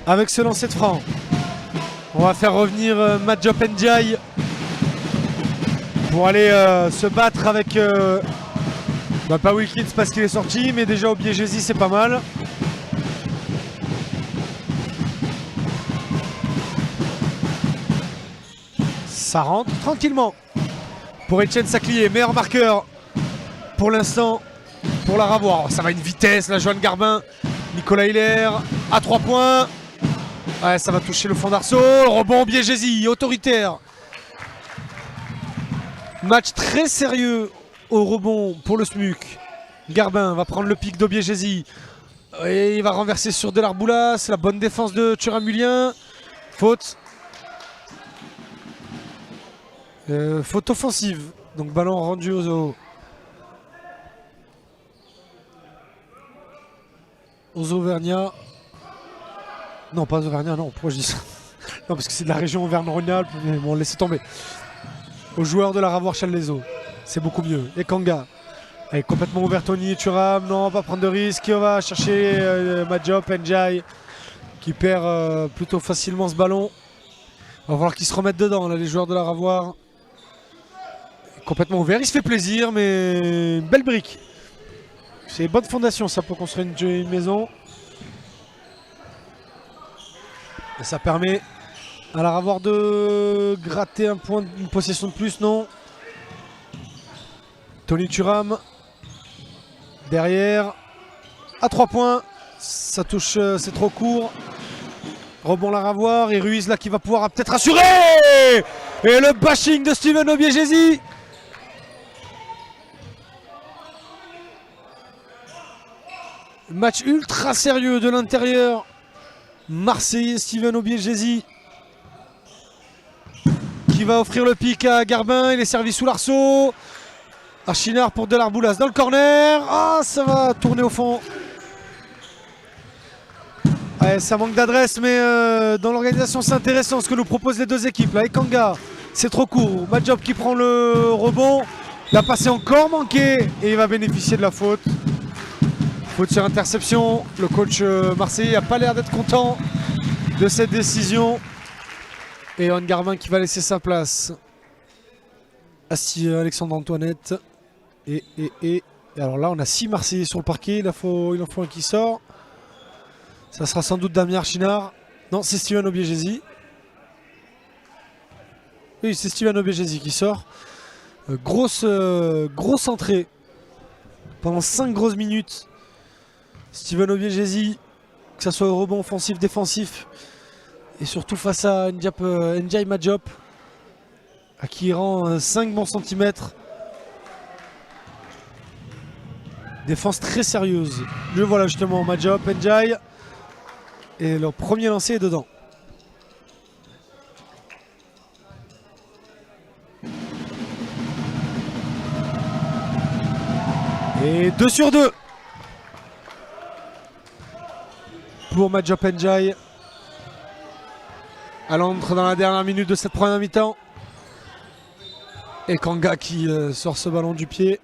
Avec ce lancer de franc. On va faire revenir Majop Ndiaye pour aller se battre avec pas Wilkins parce qu'il est sorti, mais déjà Obiegesi c'est pas mal. Ça rentre tranquillement pour Etienne Saclier, meilleur marqueur pour l'instant pour la revoir. Ça va une vitesse, la Joanne Garbin, Nicolas Hiller à 3 points. Ouais, ça va toucher le fond d'arceau. Rebond Obiegesi, autoritaire. Match très sérieux au rebond pour le SMUC. Garbin va prendre le pic d'Obiegesi. Et il va renverser sur Delarboulas. La bonne défense de Thuramulien. Faute. Faute offensive. Donc ballon rendu aux Auvergnats. Non, pas Auvergnat, non. Pourquoi je dis ça? Non, parce que c'est de la région Auvergne-Rhône-Alpes. Mais bon, laissez tomber. Aux joueurs de la Ravoir Challes-les-Eaux. C'est beaucoup mieux. Et Kanga. Allez, complètement ouvert Tony, Thuram. Non, on va prendre de risques. On va chercher Majop, Ndiaye. Qui perd plutôt facilement ce ballon. Il va falloir qu'ils se remettent dedans, là, les joueurs de la Ravoir. Complètement ouvert. Il se fait plaisir, mais une belle brique. C'est une bonne fondation, ça, pour construire une maison. Et ça permet à la Ravoir de gratter un point, une possession de plus, non. Tony Thuram. Derrière. À 3 points. Ça touche, c'est trop court. Rebond la Ravoir. Et Ruiz là qui va pouvoir peut-être assurer. Et le bashing de Steven Obiegesi. Match ultra sérieux de l'intérieur. Marseillais Steven Obiegesi qui va offrir le pic à Garbin. Il est servi sous l'arceau. Archinard pour Delarboulas dans le corner. Ah, ça va tourner au fond. Ouais, ça manque d'adresse, mais dans l'organisation c'est intéressant ce que nous proposent les deux équipes. Là, Ekanga, c'est trop court. Majop qui prend le rebond. La passe est encore manquée et il va bénéficier de la faute. Faute sur interception. Le coach marseillais n'a pas l'air d'être content de cette décision. Et Johan Garbin qui va laisser sa place à Alexandre Antoinette. Et alors là, on a 6 Marseillais sur le parquet. Il en faut un qui sort. Ça sera sans doute Damien Archinard. Non, c'est Steven Obiegesi. Oui, c'est Steven Obiegesi qui sort. Grosse entrée. Pendant 5 grosses minutes. Steven Obiegesi, que ce soit au rebond offensif, défensif. Et surtout face à Ndiaye Majop. À qui il rend 5 bons centimètres. Défense très sérieuse. Le voilà justement, Majop, Ndiaye. Et leur premier lancer est dedans. Et 2 sur 2 pour Majop Ndiaye. Elle entre dans la dernière minute de cette première mi-temps. Et Kanga qui sort ce ballon du pied.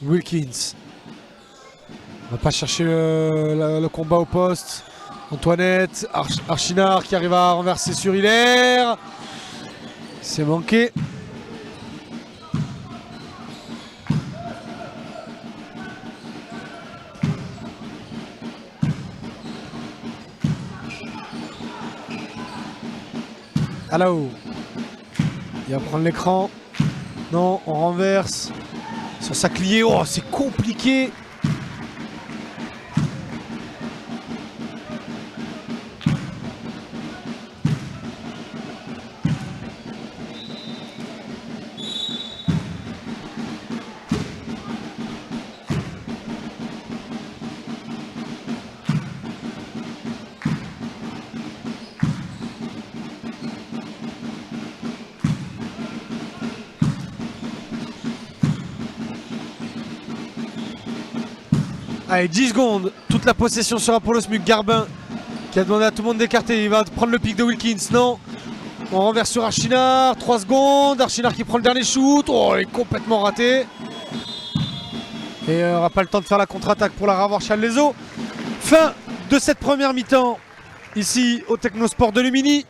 Wilkins. On va pas chercher le combat au poste. Antoinette, Archinard qui arrive à renverser sur Hiller. C'est manqué. Ah là-haut. Il va prendre l'écran. Non, on renverse. Sur sa cliée, oh c'est compliqué. Allez, 10 secondes, toute la possession sera pour le SMUC. Garbin qui a demandé à tout le monde d'écarter, il va prendre le pic de Wilkins, non. On renverse sur Archinard, 3 secondes, Archinard qui prend le dernier shoot, oh il est complètement raté. Et on n'aura pas le temps de faire la contre-attaque pour la Ravoire Challes-les-Eaux. Fin de cette première mi-temps, ici au Technosport de Lumini.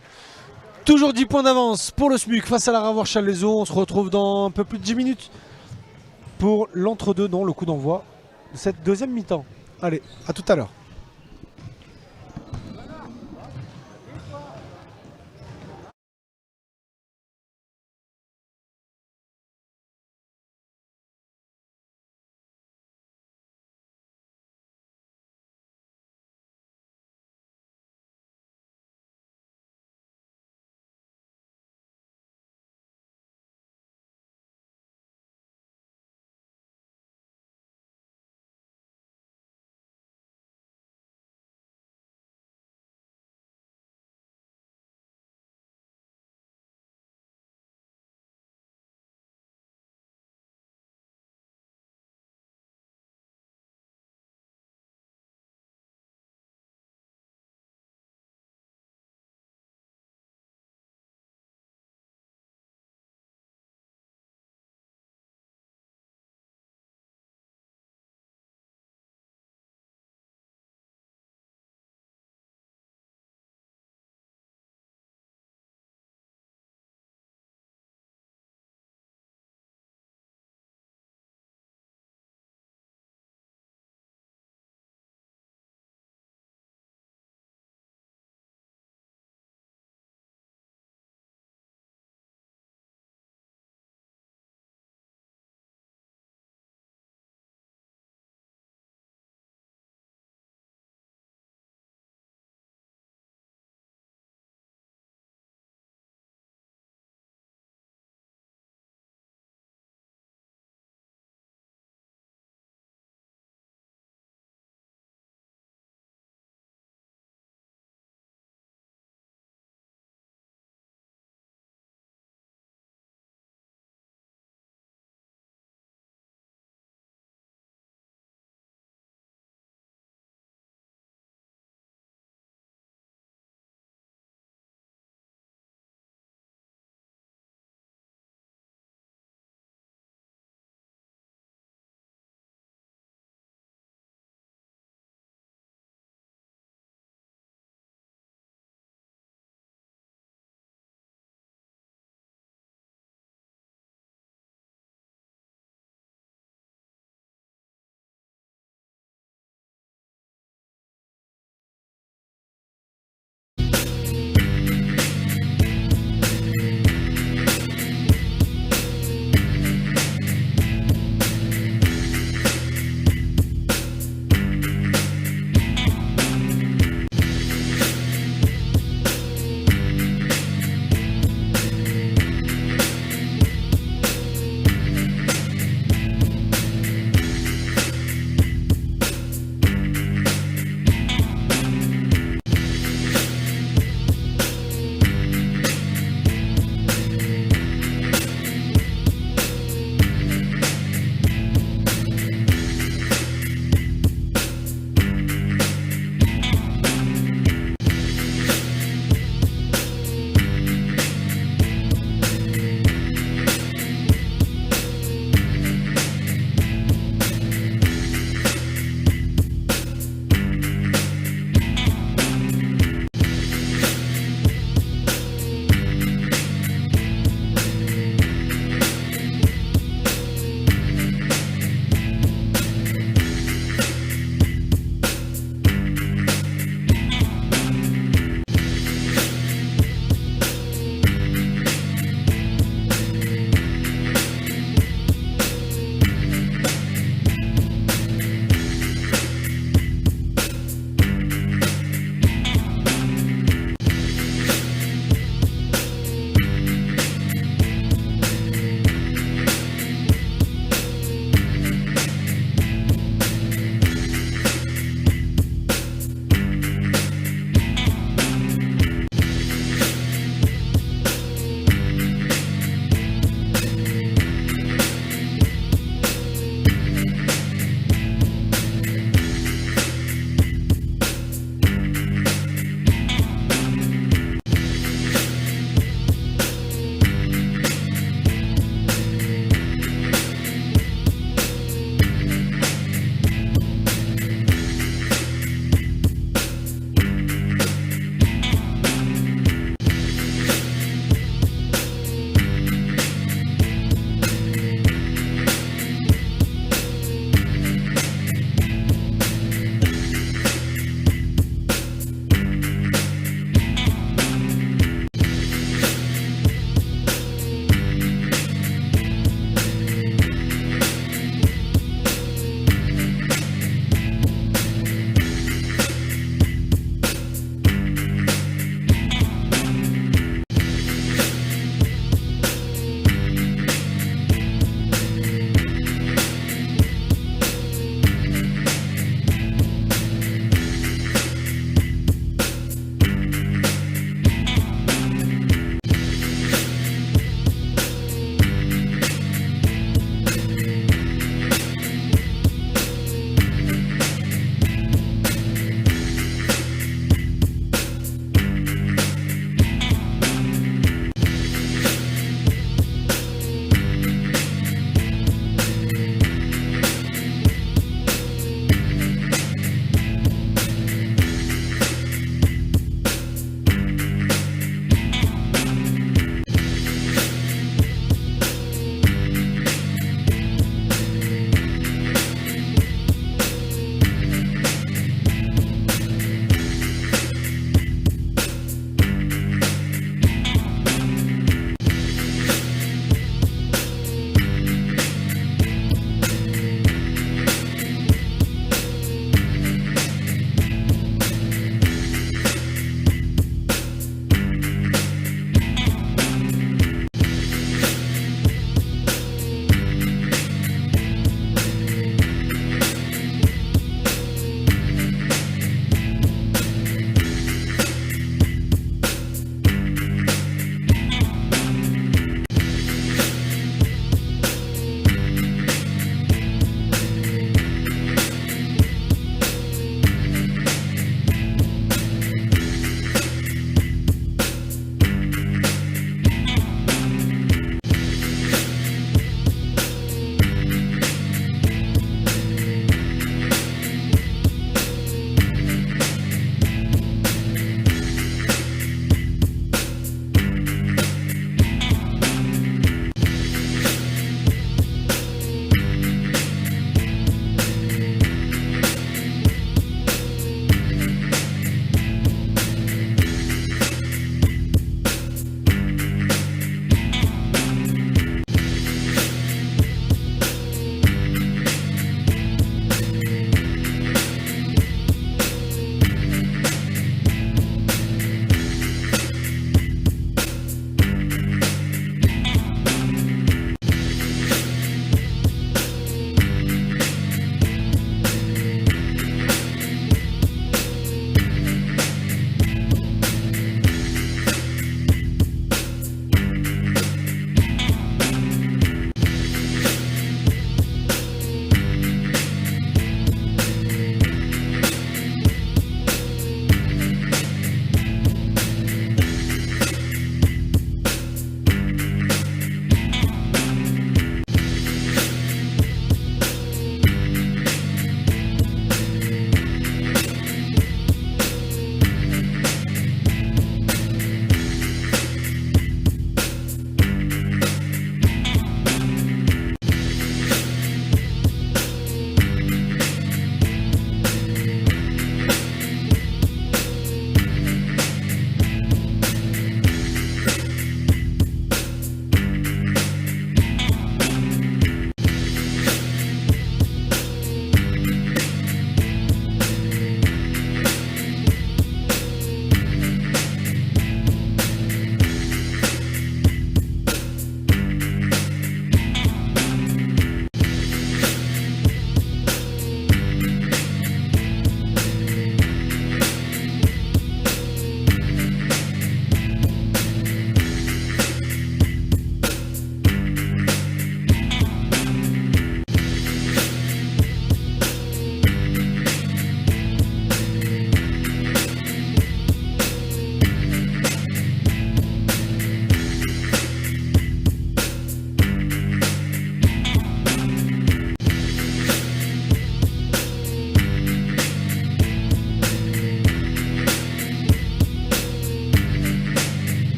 Toujours 10 points d'avance pour le SMUC face à la Ravoire Challes-les-Eaux. On se retrouve dans un peu plus de 10 minutes pour l'entre-deux, non, le coup d'envoi de cette deuxième mi-temps. Allez, à tout à l'heure.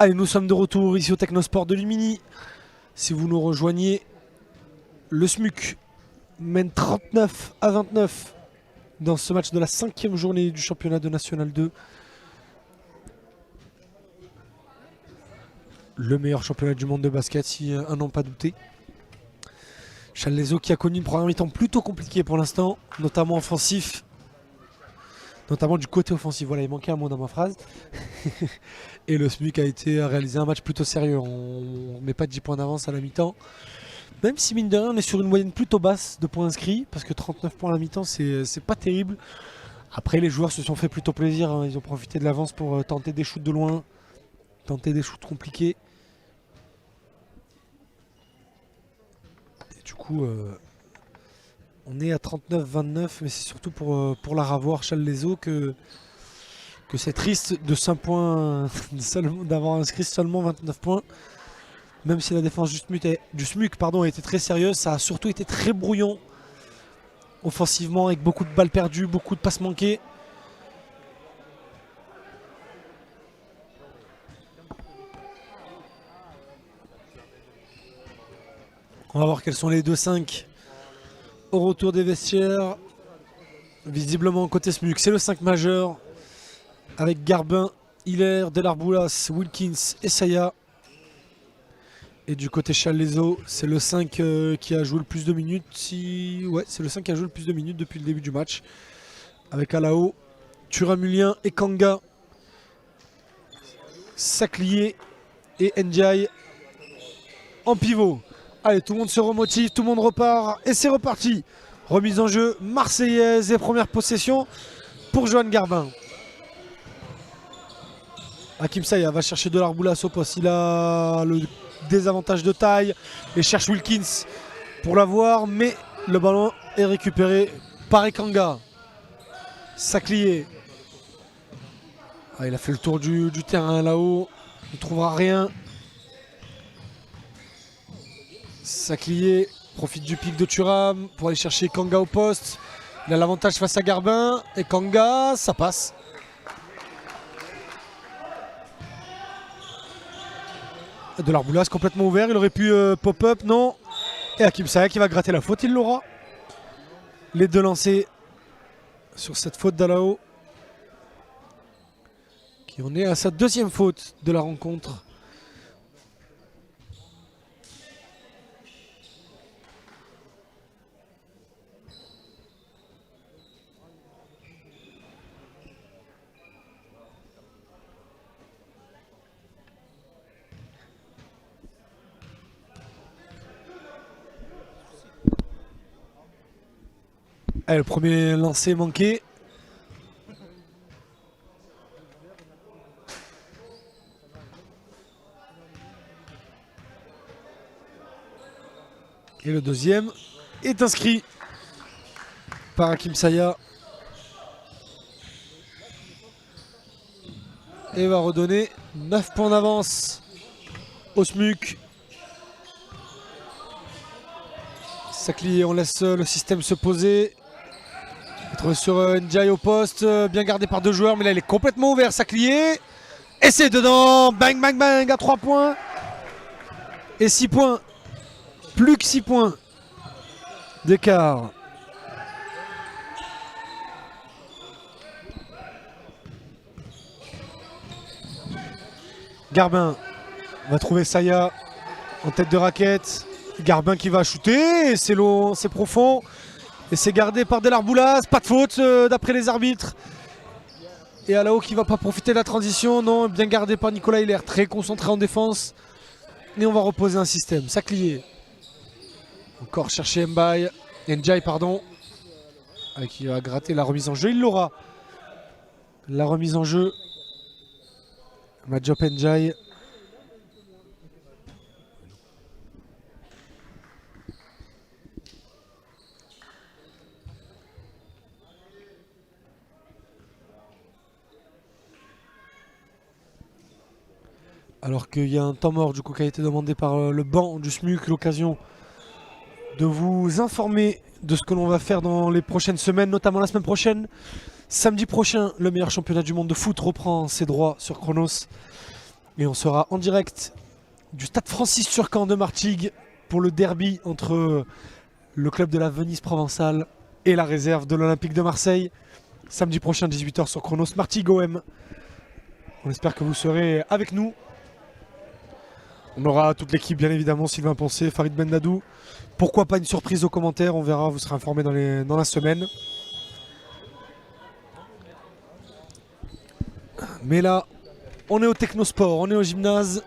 Allez, nous sommes de retour ici au Technosport de Lumini. Si vous nous rejoignez, le SMUC mène 39-29 dans ce match de la 5e journée du championnat de National 2. Le meilleur championnat du monde de basket, si un n'en pas douté. Challes-les-Eaux qui a connu une première mi-temps plutôt compliquée pour l'instant, notamment offensif. Notamment du côté offensif, voilà, il manquait un mot dans ma phrase. Et le SMUC a réalisé un match plutôt sérieux. On ne met pas de 10 points d'avance à la mi-temps. Même si mine de rien, on est sur une moyenne plutôt basse de points inscrits, parce que 39 points à la mi-temps, c'est pas terrible. Après, les joueurs se sont fait plutôt plaisir, hein. Ils ont profité de l'avance pour tenter des shoots de loin, tenter des shoots compliqués. Et du coup, on est à 39-29, mais c'est surtout pour la ravoir Challes-les-Eaux que c'est triste de 5 points, d'avoir inscrit seulement 29 points. Même si la défense du SMUC a été très sérieuse, ça a surtout été très brouillon offensivement, avec beaucoup de balles perdues, beaucoup de passes manquées. On va voir quels sont les 2-5 au retour des vestiaires. Visiblement côté SMUC, c'est le 5 majeur avec Garbin, Hilaire, Delarboulas, Wilkins et Saya. Et du côté Challes-les-Eaux, c'est le 5 qui a joué le plus de minutes. Ouais, c'est le 5 qui a joué le plus de minutes depuis le début du match. Avec Alao, Turamulien et Kanga, Saclier et Ndiaye en pivot. Allez, tout le monde se remotive, tout le monde repart et c'est reparti. Remise en jeu marseillaise et première possession pour Johan Garbin. Hakim Saya va chercher Delarboulas au poste. Il a le désavantage de taille et cherche Wilkins pour l'avoir, mais le ballon est récupéré par Ekanga. Saclier. Ah, il a fait le tour du terrain là-haut. Il ne trouvera rien. Saclier profite du pic de Thuram pour aller chercher Kanga au poste. Il a l'avantage face à Garbin. Et Kanga, ça passe. Delarboulas complètement ouvert. Il aurait pu pop-up, non. Et Hakim Saya qui va gratter la faute, il l'aura. Les deux lancés sur cette faute d'Alao. Qui en est à sa deuxième faute de la rencontre. Allez, le premier lancer manqué. Et le deuxième est inscrit par Hakim Saya. Et va redonner 9 points d'avance au SMUC. Saclier, on laisse le système se poser. Trouvé sur Ndiaye au poste, bien gardé par deux joueurs, mais là il est complètement ouvert, Saclier. Et c'est dedans, bang bang bang à 3 points. Et 6 points, plus que 6 points d'écart. Garbin va trouver Saya en tête de raquette. Garbin qui va shooter, c'est long, c'est profond. Et c'est gardé par Delarboulas, pas de faute d'après les arbitres. Et Alao qui va pas profiter de la transition, non, bien gardé par Nicolas Hilaire, très concentré en défense. Et on va reposer un système, Saclier. Encore chercher Ndiaye, pardon. Qui va gratter la remise en jeu, il l'aura. La remise en jeu. Majop Ndiaye. Alors qu'il y a un temps mort du coup qui a été demandé par le banc du SMUC, l'occasion de vous informer de ce que l'on va faire dans les prochaines semaines, notamment la semaine prochaine. Samedi prochain, le meilleur championnat du monde de foot reprend ses droits sur Chronos Et on sera en direct du stade Francis Turcan de Martigues pour le derby entre le club de la Venise provençale et la réserve de l'Olympique de Marseille. Samedi prochain 18h sur Chronos Martigues OM. On espère que vous serez avec nous. On aura toute l'équipe bien évidemment, Sylvain Poncé, Farid Bendadou. Pourquoi pas une surprise aux commentaires, on verra, vous serez informés dans la semaine. Mais là, on est au Technosport, on est au gymnase.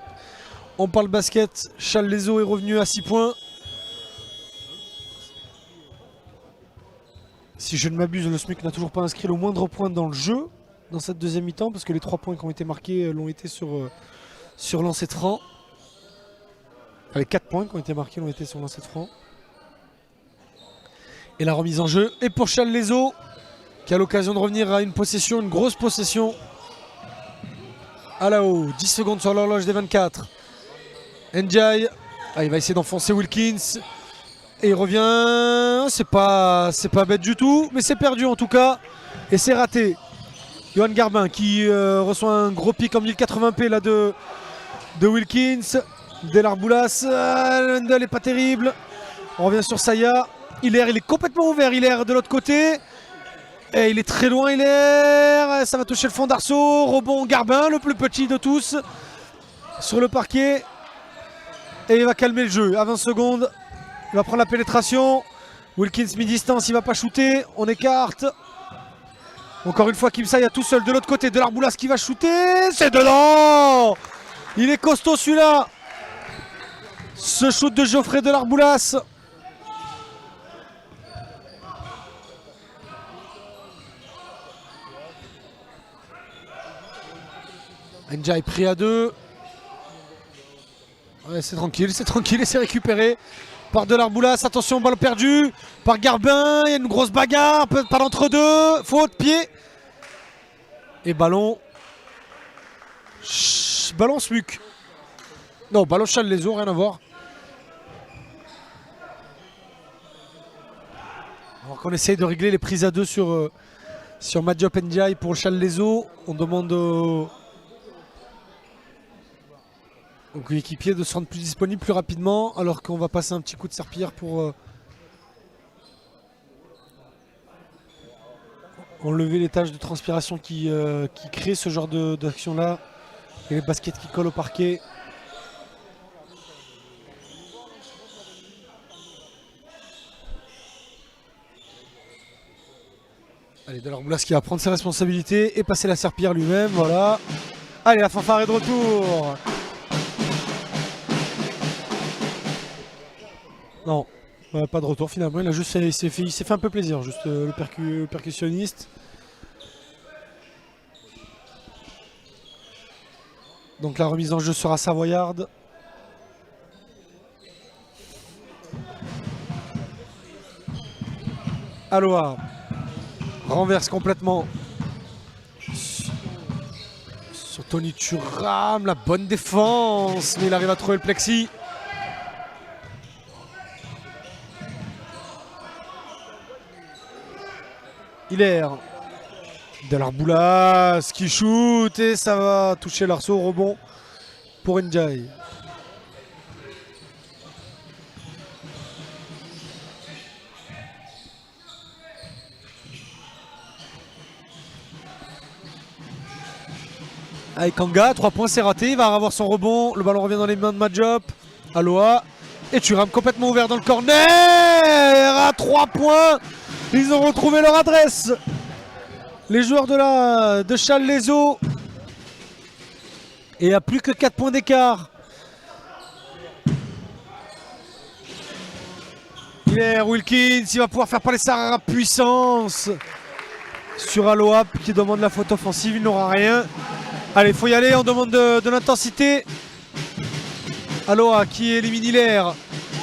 On parle basket, Challes-les-Eaux est revenu à 6 points. Si je ne m'abuse, le SMUC n'a toujours pas inscrit le moindre point dans le jeu dans cette deuxième mi-temps, parce que les 3 points qui ont été marqués l'ont été sur lancer de franc. Enfin, les 4 points qui ont été marqués l'ont été sur lancer de franc. Et la remise en jeu est pour Challes-les-Eaux, qui a l'occasion de revenir à une possession, une grosse possession. À la haut, 10 secondes sur l'horloge des 24. Ndiaye, il va essayer d'enfoncer Wilkins. Et il revient, c'est pas bête du tout, mais c'est perdu en tout cas. Et c'est raté. Johan Garbin qui reçoit un gros pic en 1080p là de Wilkins. Delarboulas, l'handle est pas terrible. On revient sur Saya. Hilaire, il est complètement ouvert, Hilaire de l'autre côté. Et il est très loin, Hilaire. Ça va toucher le fond d'arceau. Rebond Garbin, le plus petit de tous. Sur le parquet. Et il va calmer le jeu à 20 secondes. Il va prendre la pénétration. Wilkins mi-distance, il va pas shooter. On écarte. Encore une fois, Kim Saya tout seul de l'autre côté. Delarboulas qui va shooter. C'est dedans. Il est costaud celui-là. Ce shoot de Geoffrey Delarboulas. Ndiaye pris à 2. Ouais, c'est tranquille et c'est récupéré par Delarboulas. Attention, balle perdue par Garbin. Il y a une grosse bagarre, pas d'entre-deux. Faute, pied. Et ballon. Ballon SMUC. Non, ballon Challes-les-Eaux, rien à voir. Alors qu'on essaye de régler les prises à 2 sur Madiop Ndiaye pour Challes-les-Eaux. On demande aux coéquipiers de se rendre plus disponible plus rapidement, alors qu'on va passer un petit coup de serpillière pour enlever les taches de transpiration qui créent ce genre d'action là, et les baskets qui collent au parquet. Allez, Delarboulas qui va prendre ses responsabilités et passer la serpillière lui-même, voilà. Allez, la fanfare est de retour. Non, pas de retour finalement, il s'est fait un peu plaisir, juste le percussionniste. Donc la remise en jeu sera savoyarde. Aloha renverse complètement sur Tony Thuram, la bonne défense, mais il arrive à trouver le plexi. Hilaire, Delarboulas qui shoot et ça va toucher l'arceau, rebond pour Ndiaye. Avec Kanga, 3 points, c'est raté, il va avoir son rebond, le ballon revient dans les mains de Madiop. Aloha, et Thuram complètement ouvert dans le corner, à 3 points. Ils ont retrouvé leur adresse. Les joueurs de Challes-les-Eaux. Et à plus que 4 points d'écart. Hilaire, Wilkins, il va pouvoir faire parler sa puissance. Sur Aloha qui demande la faute offensive, il n'aura rien. Allez, il faut y aller, on demande de l'intensité. Aloha qui élimine Hilaire.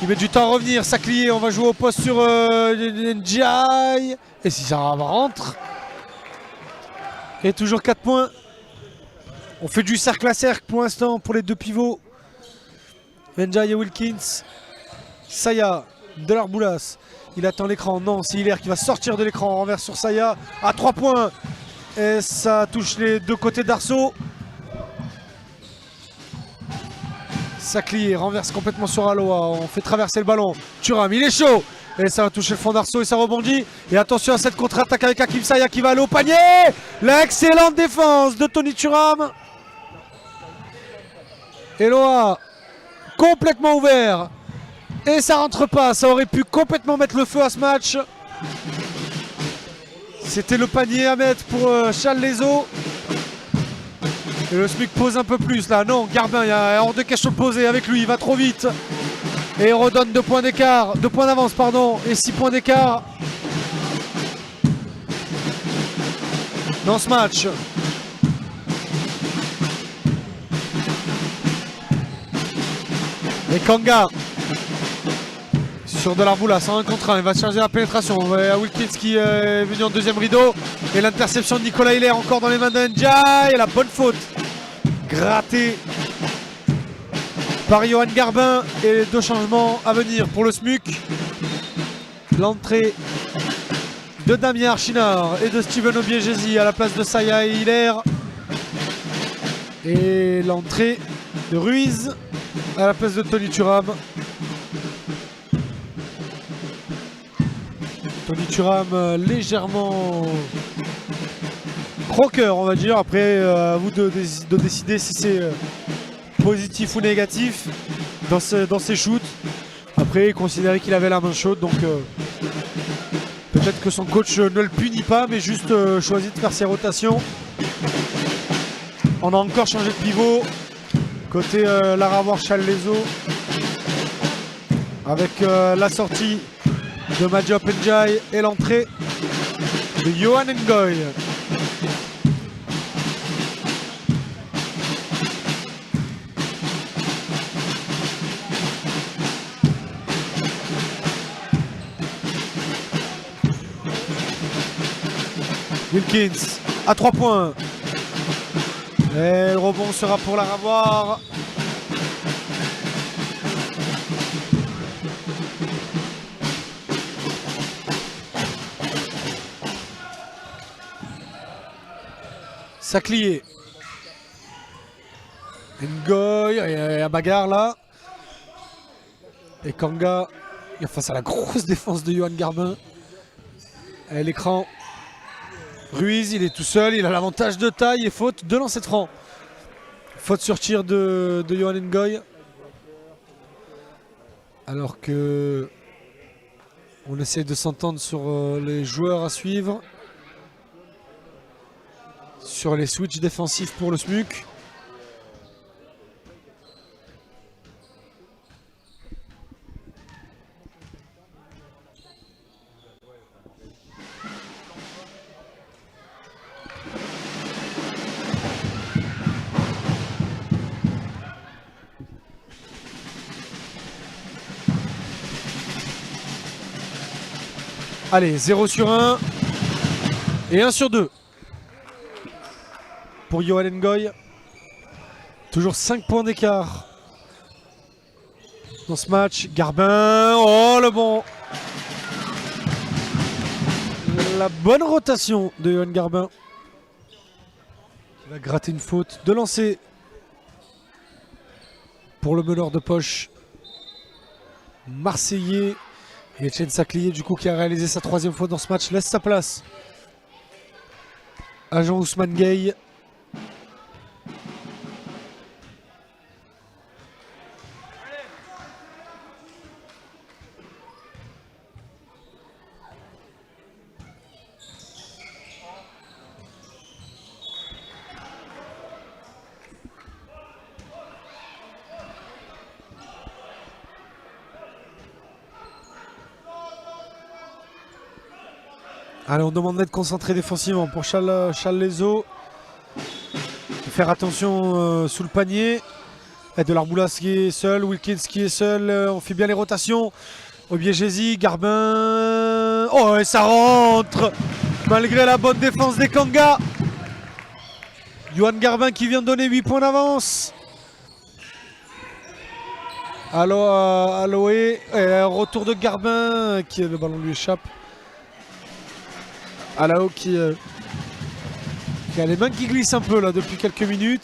Il met du temps à revenir, Saclier, on va jouer au poste sur Ndiaye. Et si ça rentre. Et toujours 4 points. On fait du cercle à cercle pour l'instant pour les deux pivots. Ndiaye et Wilkins. Saya, Delarboulas. Il attend l'écran. Non, c'est Hilaire qui va sortir de l'écran. Renverse sur Saya à 3 points. Et ça touche les deux côtés d'arceau. Saclier renverse complètement sur Aloha. On fait traverser le ballon. Thuram, il est chaud. Et ça va toucher le fond d'arceau et ça rebondit. Et attention à cette contre-attaque avec Hakim Ziyech qui va aller au panier. L'excellente défense de Tony Thuram. Eloa complètement ouvert. Et ça rentre pas. Ça aurait pu complètement mettre le feu à ce match. C'était le panier à mettre pour Charles Lezo. Et le SMUC pose un peu plus là. Non, Garbin, il y a hors de question de poser avec lui. Il va trop vite. Et on redonne 2 points d'écart. 2 points d'avance, pardon. Et 6 points d'écart dans ce match. Et Kanga sur Delarboula, 101 contre 1, il va charger la pénétration. Wilkins qui est venu en deuxième rideau. Et l'interception de Nicolas Hilaire encore dans les mains d'Njai. Et la bonne faute grattée par Johan Garbin. Et les 2 changements à venir pour le SMUC. L'entrée de Damien Archinard et de Steven Obiegesi à la place de Saya et Hilaire. Et l'entrée de Ruiz à la place de Tony Thuram. Tony Thuram légèrement croqueur, on va dire. Après, à vous de décider si c'est positif ou négatif dans ses shoots. Après, il considérait qu'il avait la main chaude, donc peut-être que son coach ne le punit pas, mais juste choisit de faire ses rotations. On a encore changé de pivot. Côté Laravoir Challezo. Avec la sortie de Madiop Njai et l'entrée de Yohan Ngoy. Wilkins à 3 points. Et le rebond sera pour Laravoir. Saclier. Ngoy, il y a bagarre là. Et Kanga, il est face à la grosse défense de Johan Garbin. Et l'écran. Ruiz, il est tout seul, il a l'avantage de taille et faute de lancer de franc. Faute sur tir de Johan Ngoy. Alors que on essaie de s'entendre sur les joueurs à suivre. Sur les switches défensifs pour le SMUC. Allez, 0 sur 1 et 1 sur 2 pour Johan Ngoy. Toujours 5 points d'écart dans ce match. Garbin, oh le bon. La bonne rotation de Johan Garbin. Il va gratter une faute de lancer pour le meneur de poche marseillais. Et Etienne Saclier, du coup, qui a réalisé sa 3e faute dans ce match, laisse sa place à Jean-Ousmane Gueye. Allez, on demande d'être concentré défensivement pour Charles Lezo. Faire attention sous le panier. Et Delarboula qui est seul, Wilkins qui est seul. On fait bien les rotations. Obiegesi, Garbin. Oh, et ça rentre malgré la bonne défense des Kanga. Johan Garbin qui vient de donner 8 points d'avance. Aloé. Retour de Garbin. Le ballon lui échappe. Alao qui a les mains qui glissent un peu là depuis quelques minutes.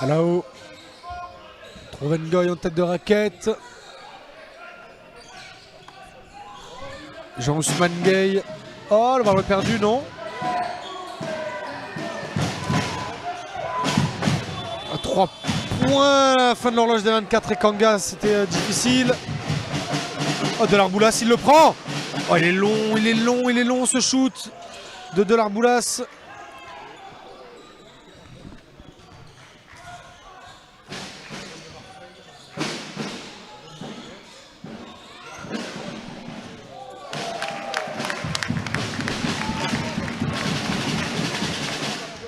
Là-haut. Trouve Ngoy en tête de raquette. Jean-Ousmane Gueye. Oh, le ballon est perdu, non? À 3 points, la fin de l'horloge des 24 et Kanga, c'était difficile. Oh, Delarboulas, il le prend. Oh, il est long ce shoot de Delarboulas.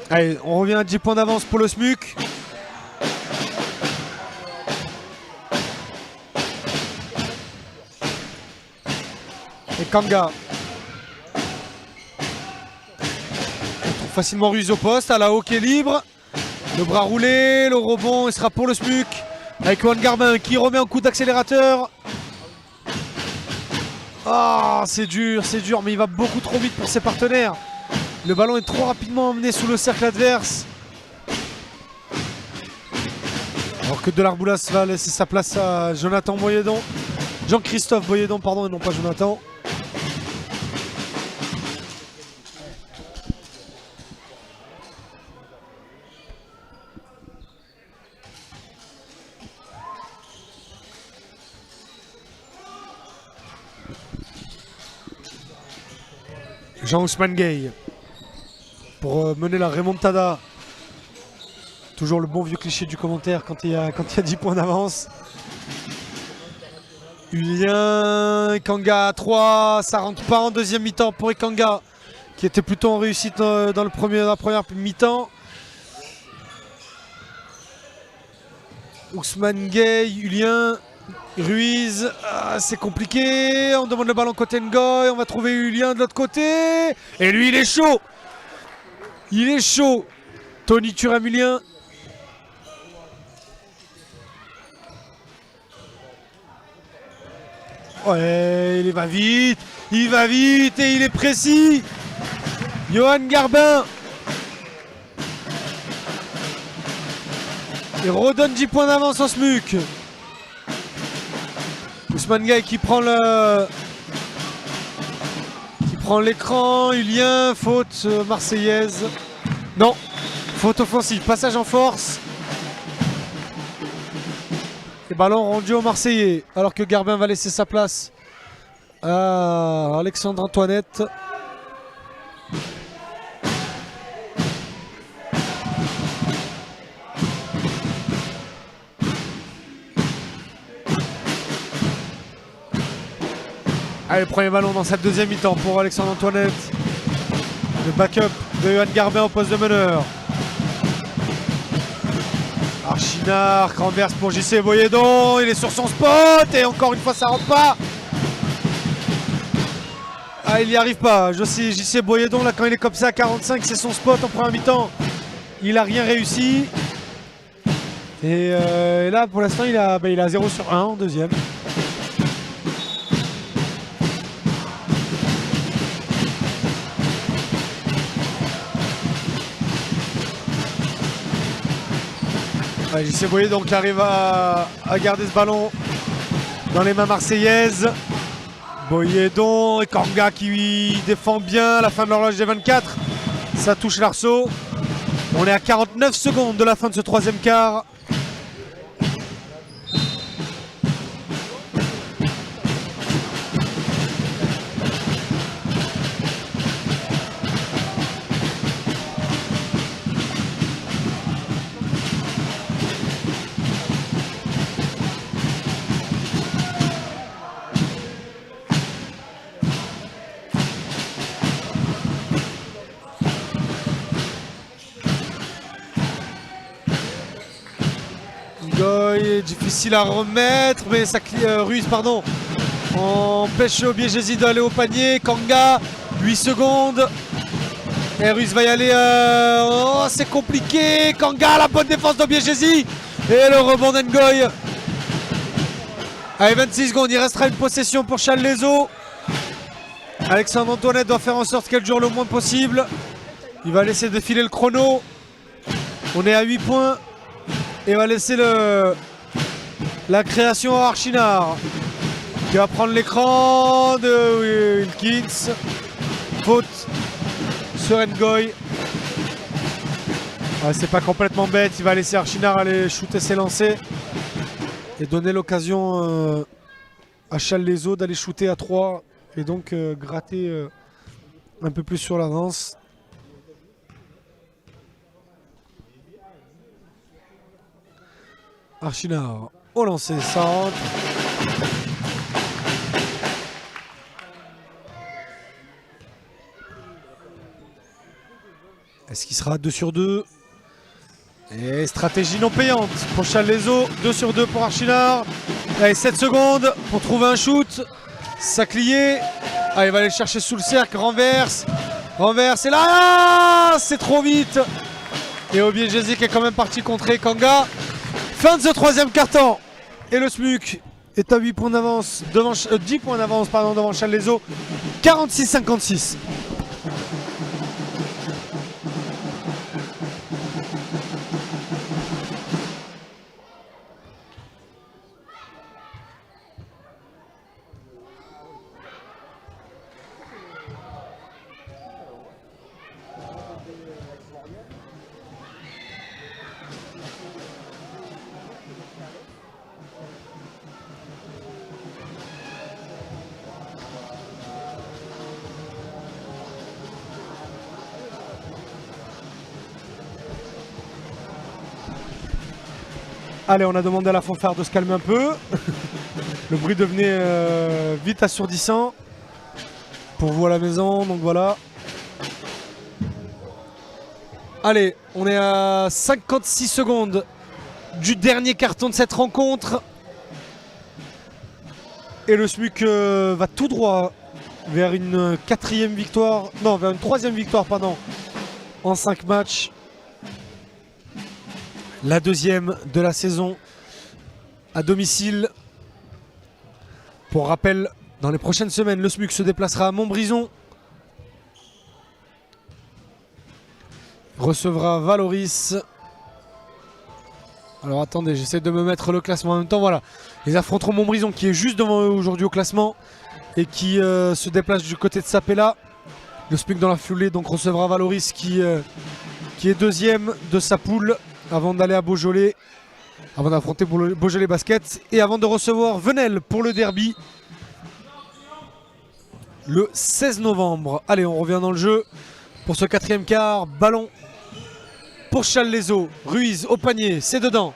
Allez, on revient à 10 points d'avance pour le SMUC. Et Kanga. On trouve facilement Ruiz au poste, à la haut qui est libre. Le bras roulé, le rebond, il sera pour le SMUC. Avec Johan Garbin qui remet un coup d'accélérateur. Ah, c'est dur, mais il va beaucoup trop vite pour ses partenaires. Le ballon est trop rapidement emmené sous le cercle adverse. Alors que Delarboulas va laisser sa place à Jonathan Boyedon. Jean-Christophe Boyedon, pardon, et non pas Jonathan. Jean-Ousmane Gueye pour mener la remontada. Toujours le bon vieux cliché du commentaire quand il y a 10 points d'avance. Julien Ekanga à 3, ça rentre pas en deuxième mi-temps pour Ekanga qui était plutôt en réussite dans la première mi-temps. Ousmane Gueye, Julien, Ruiz, c'est compliqué, on demande le ballon côté Ngoy, on va trouver Julien de l'autre côté, et lui il est chaud. Il est chaud. Tony Turamulien. Ouais, il va vite et il est précis. Johan Garbin. Il redonne 10 points d'avance en SMUC. Ousmane Gueye qui prend l'écran. Julien, faute marseillaise. Non, faute offensive, passage en force. Et ballon rendu au Marseillais, alors que Garbin va laisser sa place à Alexandre Antoinette. Allez, le premier ballon dans cette deuxième mi-temps pour Alexandre Antoinette. Le backup de Johan Garbin au poste de meneur. Archinard, renverse pour JC Boyedon, il est sur son spot et encore une fois ça rentre pas. Ah, il n'y arrive pas. JC Boyedon là quand il est comme ça à 45, c'est son spot en première mi-temps. Il a rien réussi. Et là pour l'instant il a 0 sur 1 en deuxième. JC Boyedon qui arrive à garder ce ballon dans les mains marseillaises. Boyedon et Kanga qui défend bien à la fin de l'horloge des 24. Ça touche l'arceau. On est à 49 secondes de la fin de ce troisième quart. Difficile à remettre, mais ça Ruiz pardon empêche Obiegesi d'aller au panier. Kanga 8 secondes et Ruiz va y aller. Oh, c'est compliqué. Kanga, la bonne défense d'Obiegesi et le rebond d'Ngoy. Allez, 26 secondes, il restera une possession pour Challes-les-Eaux. Alexandre Antoinette doit faire en sorte qu'elle dure le moins possible. Il va laisser défiler le chrono. On est à 8 points. et va laisser la création à Archinard qui va prendre l'écran de Wilkins. Faute sur Ngoy. C'est pas complètement bête, il va laisser Archinard aller shooter ses lancers et donner l'occasion à Challes-les-Eaux d'aller shooter à 3 et donc gratter un peu plus sur l'avance. Archinard au lancer, ça rentre. Est-ce qu'il sera 2 sur 2? Et stratégie non payante pour Challes-les-Eaux, 2 sur 2 pour Archinard. Allez, 7 secondes pour trouver un shoot. Saclier. Il va aller chercher sous le cercle, renverse. Renverse, et là, c'est trop vite. Et Obiegesi qui est quand même parti contrer Kanga. Fin de ce troisième quart-temps. Et le SMUC est à 8 points d'avance, 10 points d'avance devant Challes-les-Eaux. 46-56. Allez, on a demandé à la fanfare de se calmer un peu. Le bruit devenait vite assourdissant pour vous à la maison, donc voilà. Allez, on est à 56 secondes du dernier carton de cette rencontre. Et le SMUC va tout droit vers une vers une troisième victoire, pardon, en 5 matchs. La deuxième de la saison à domicile. Pour rappel, dans les prochaines semaines, le SMUC se déplacera à Montbrison. Recevra Valoris. Alors attendez, j'essaie de me mettre le classement en même temps. Voilà, ils affronteront Montbrison qui est juste devant eux aujourd'hui au classement et qui se déplace du côté de Sapella. Le SMUC dans la foulée donc recevra Valoris qui est deuxième de sa poule, avant d'aller à Beaujolais, avant d'affronter Beaujolais Basket et avant de recevoir Venelle pour le derby le 16 novembre. Allez, on revient dans le jeu pour ce quatrième quart. Ballon pour Challes-les-Eaux. Ruiz au panier, c'est dedans.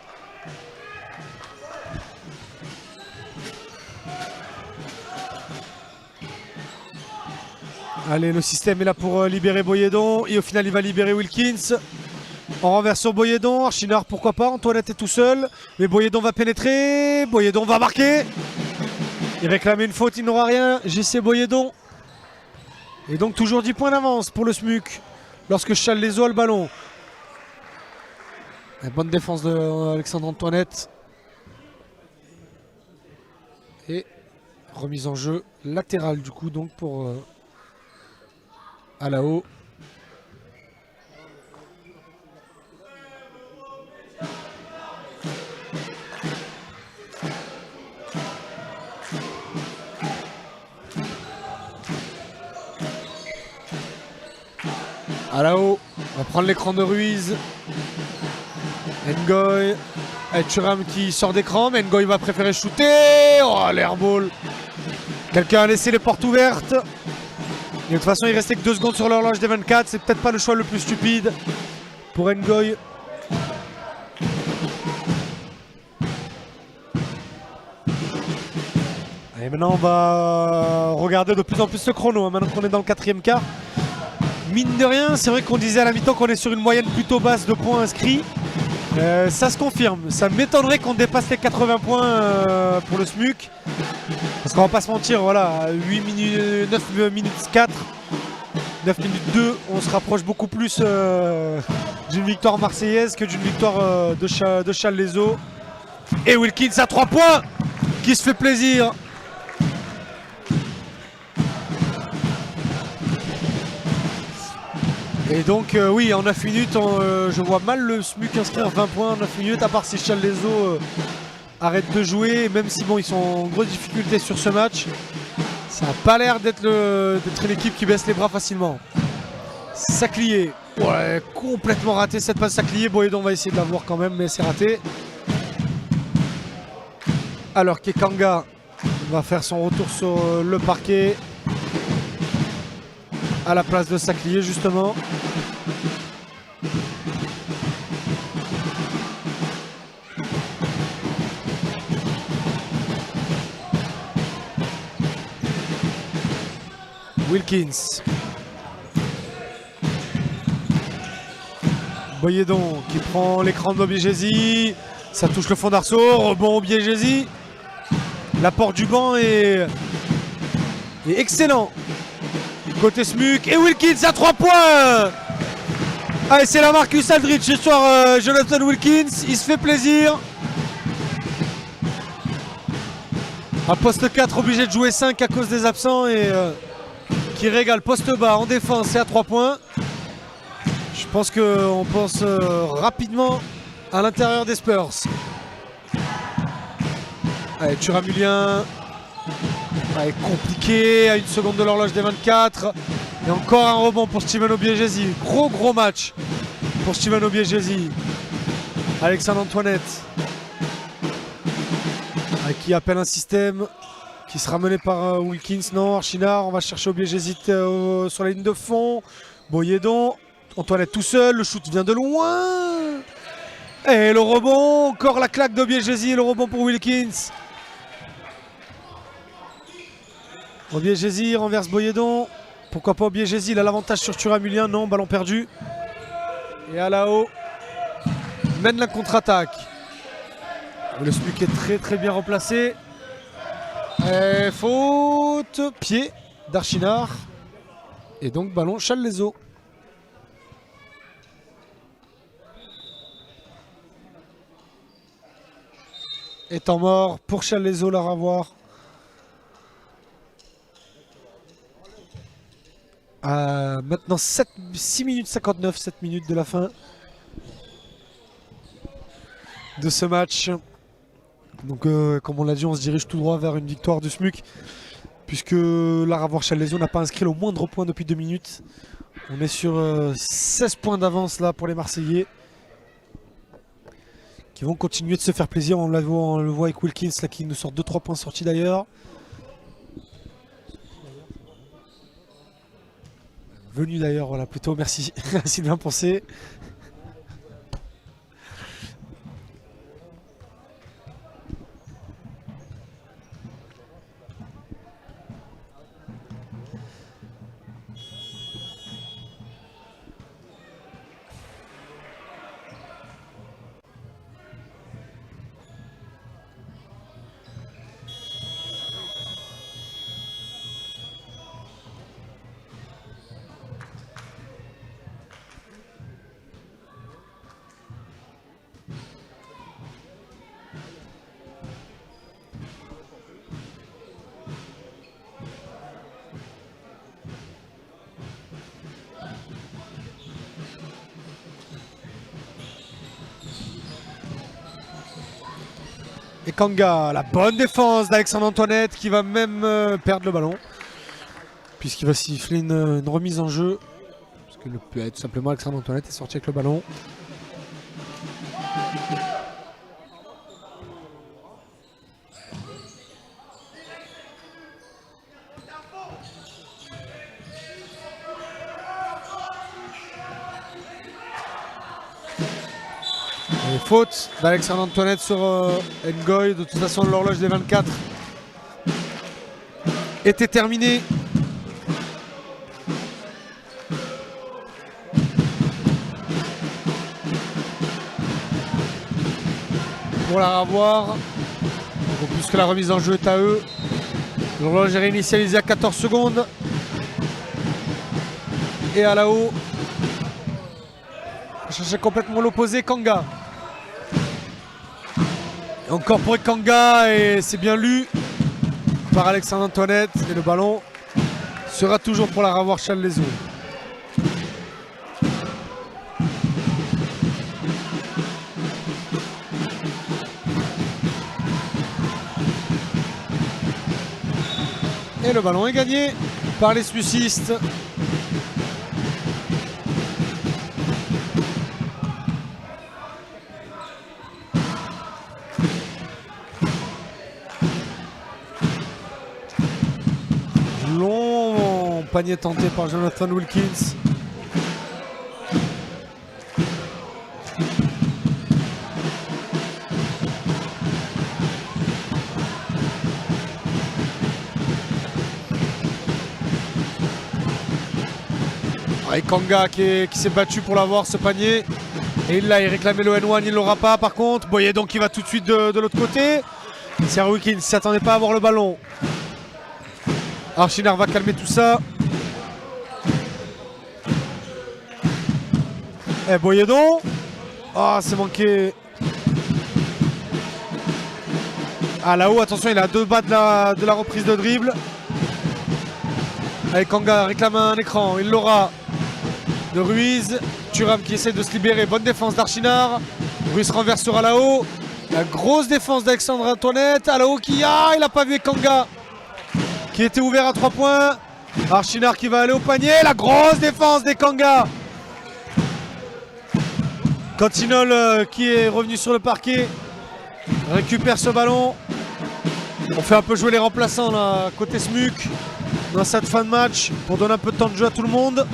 Allez, le système est là pour libérer Boyedon et au final il va libérer Wilkins. On renverse sur Boyedon, Archinard pourquoi pas, Antoinette est tout seul, mais Boyedon va pénétrer, Boyedon va marquer. Il réclamait une faute, il n'aura rien, JC Boyedon. Et donc toujours 10 points d'avance pour le SMUC lorsque Challes-les-Eaux a le ballon. La bonne défense d'Alexandre Antoinette. Et remise en jeu latérale du coup donc pour Alao. Alao va prendre l'écran de Ruiz. Ngoy. Thuram qui sort d'écran, mais Ngoy va préférer shooter. Oh, l'airball. Quelqu'un a laissé les portes ouvertes. Et de toute façon, il restait que 2 secondes sur l'horloge des 24. C'est peut-être pas le choix le plus stupide pour Ngoy. Et maintenant, on va regarder de plus en plus ce chrono. Maintenant qu'on est dans le quatrième quart. Mine de rien, c'est vrai qu'on disait à la mi-temps qu'on est sur une moyenne plutôt basse de points inscrits. Ça se confirme. Ça m'étonnerait qu'on dépasse les 80 points pour le SMUC. Parce qu'on va pas se mentir, voilà, 9 minutes 4, 9 minutes 2, on se rapproche beaucoup plus d'une victoire marseillaise que d'une victoire de Challes-les-Eaux. Et Wilkins à 3 points qui se fait plaisir. Et donc oui, en 9 minutes, je vois mal le SMUC inscrire 20 points en 9 minutes, à part si Challes-les-Eaux arrête de jouer, même si bon, ils sont en grosse difficulté sur ce match. Ça n'a pas l'air d'être une équipe qui baisse les bras facilement. Saclier, ouais, complètement raté cette passe Saclier. Boyedon va essayer de la voir quand même, mais c'est raté. Alors Kekanga va faire son retour sur le parquet à la place de Saclier justement. Wilkins. Boyedon qui prend l'écran de Obiegesi. Ça touche le fond d'arceau. Rebond Obiegesi. L'apport du banc est excellent. Côté SMUC. Et Wilkins à 3 points. Allez, c'est la Marcus Aldridge ce soir. Jonathan Wilkins. Il se fait plaisir. À poste 4, obligé de jouer 5 à cause des absents. Et qui régale poste bas en défense et à 3 points. Je pense qu'on pense rapidement à l'intérieur des Spurs. Allez, Turamulien. Allez, compliqué, à 1 seconde de l'horloge des 24. Et encore un rebond pour Steven Obiegesi. Gros match pour Steven Obiegesi. Alexandre Antoinette. Qui appelle un système qui sera mené par Wilkins. Non, Archinard, on va chercher Obiegesi sur la ligne de fond. Boyedon. Antoinette tout seul, le shoot vient de loin. Et le rebond, encore la claque d'Obiegesi et le rebond pour Wilkins. Obiegesi renverse Boyedon. Pourquoi pas Obiegesi, il a l'avantage sur Turamulien. Non, ballon perdu. Et à la haut, mène la contre-attaque. Le SMUC est très bien replacé. Et faute, pied d'Archinard. Et donc ballon Challes-les-Eaux. Et temps mort pour Challes-les-Eaux, la revoir. Maintenant 6 minutes 59, 7 minutes de la fin de ce match. Donc comme on l'a dit, on se dirige tout droit vers une victoire du SMUC, puisque la revoir Challes-les-Eaux n'a pas inscrit le moindre point depuis 2 minutes. On est sur 16 points d'avance là pour les Marseillais, qui vont continuer de se faire plaisir. On le voit avec Wilkins là, qui nous sort 2-3 points sortis d'ailleurs. Venu d'ailleurs, voilà, plutôt, merci Sylvain Poncé. Et Kanga, la bonne défense d'Alexandre Antoinette qui va même perdre le ballon, puisqu'il va siffler une remise en jeu. Parce que tout simplement Alexandre Antoinette est sorti avec le ballon. Et faute d'Alexandre Antoinette sur Ngoy. De toute façon, l'horloge des 24 était terminée. Pour la revoir, puisque la remise en jeu est à eux. L'horloge est réinitialisée à 14 secondes. Et à la haut, chercher complètement l'opposé, Kanga. Et encore pour Kanga, et c'est bien lu par Alexandre Antoinette. Et le ballon sera toujours pour la revoir Challes-les-Eaux. Et le ballon est gagné par les Smucistes. Long panier tenté par Jonathan Wilkins. Et Kanga qui s'est battu pour l'avoir, ce panier. Et il réclamait le N1, il ne l'aura pas par contre. Boyer donc qui va tout de suite de l'autre côté. Sierra Wilkins ne s'attendait pas à avoir le ballon. Archinar va calmer tout ça. Et Boyedon. Ah, c'est manqué. Ah, là-haut, attention, il est à 2 bas de la reprise de dribble. Allez, Kanga réclame un écran, il l'aura. De Ruiz. Thuram qui essaie de se libérer. Bonne défense d'Archinar. Ruiz renversera là-haut. La grosse défense d'Alexandre Antoinette. À là-haut qui a. Il n'a pas vu Kanga qui était ouvert à 3 points. Archinar qui va aller au panier. La grosse défense des Kanga. Cottinol qui est revenu sur le parquet récupère ce ballon. On fait un peu jouer les remplaçants là, côté SMUC dans cette fin de match pour donner un peu de temps de jeu à tout le monde.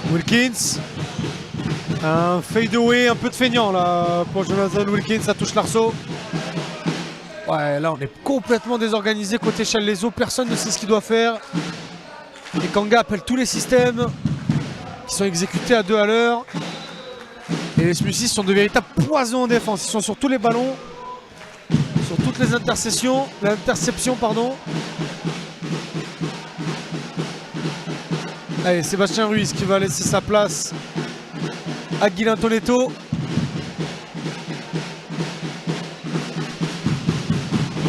Wilkins, un fade away un peu de feignant là pour Jonathan Wilkins, ça touche l'arceau. Ouais, là on est complètement désorganisé côté Challes-les-Eaux, personne ne sait ce qu'il doit faire. Et Kanga appelle tous les systèmes qui sont exécutés à 2 à l'heure. Et les Smucistes sont de véritables poisons en défense, ils sont sur tous les ballons, sur toutes les interceptions, pardon. Allez, Sébastien Ruiz qui va laisser sa place à Guilain Toneto.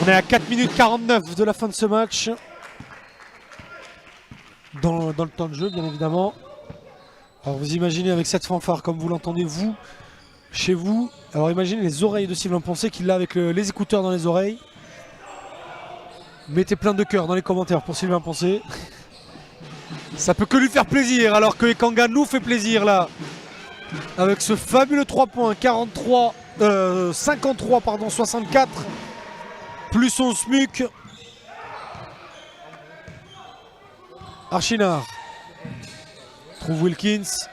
On est à 4 minutes 49 de la fin de ce match. Dans le temps de jeu, bien évidemment. Alors vous imaginez avec cette fanfare, comme vous l'entendez vous, chez vous. Alors imaginez les oreilles de Sylvain Poncet qu'il a avec les écouteurs dans les oreilles. Mettez plein de cœur dans les commentaires pour Sylvain Poncet. Ça peut que lui faire plaisir, alors que Kanga nous fait plaisir là. Avec ce fabuleux 3 points, 53 pardon, 64. Plus son SMUC. Archinar trouve Wilkins